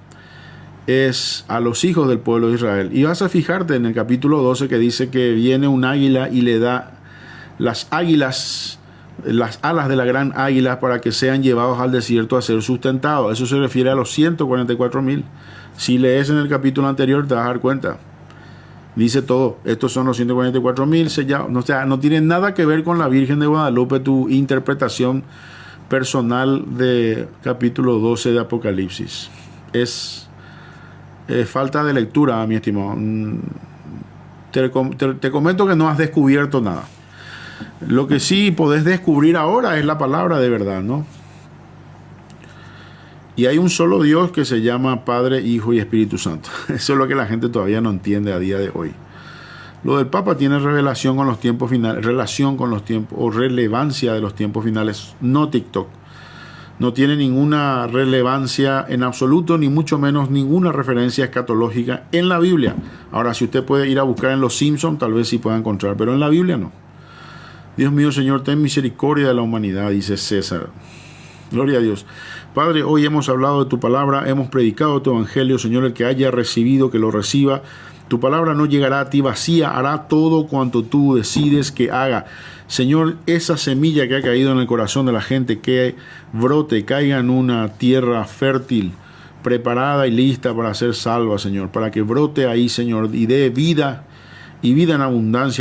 es a los hijos del pueblo de Israel. Y vas a fijarte en el capítulo 12 que dice que viene un águila y le da las alas de la gran águila para que sean llevados al desierto a ser sustentados. Eso se refiere a los 144,000. Si lees en el capítulo anterior te vas a dar cuenta. Dice todo. Estos son los 144,000 sellados. O sea, no tiene nada que ver con la Virgen de Guadalupe, tu interpretación personal de capítulo 12 de Apocalipsis. Es falta de lectura, mi estimado. Te comento que no has descubierto nada. Lo que sí podés descubrir ahora es la palabra de verdad, ¿no? Y hay un solo Dios que se llama Padre, Hijo y Espíritu Santo. Eso es lo que la gente todavía no entiende a día de hoy. Lo del Papa tiene relación con los tiempos finales, o relevancia de los tiempos finales, no TikTok. No tiene ninguna relevancia en absoluto, ni mucho menos ninguna referencia escatológica en la Biblia. Ahora, si usted puede ir a buscar en los Simpsons, tal vez sí pueda encontrar, pero en la Biblia no. Dios mío, Señor, ten misericordia de la humanidad, dice César. Gloria a Dios. Padre, hoy hemos hablado de tu palabra, hemos predicado tu evangelio, Señor, el que haya recibido, que lo reciba. Tu palabra no llegará a ti vacía, hará todo cuanto tú decides que haga. Señor, esa semilla que ha caído en el corazón de la gente, que brote, caiga en una tierra fértil, preparada y lista para ser salva, Señor, para que brote ahí, Señor, y dé vida y vida en abundancia.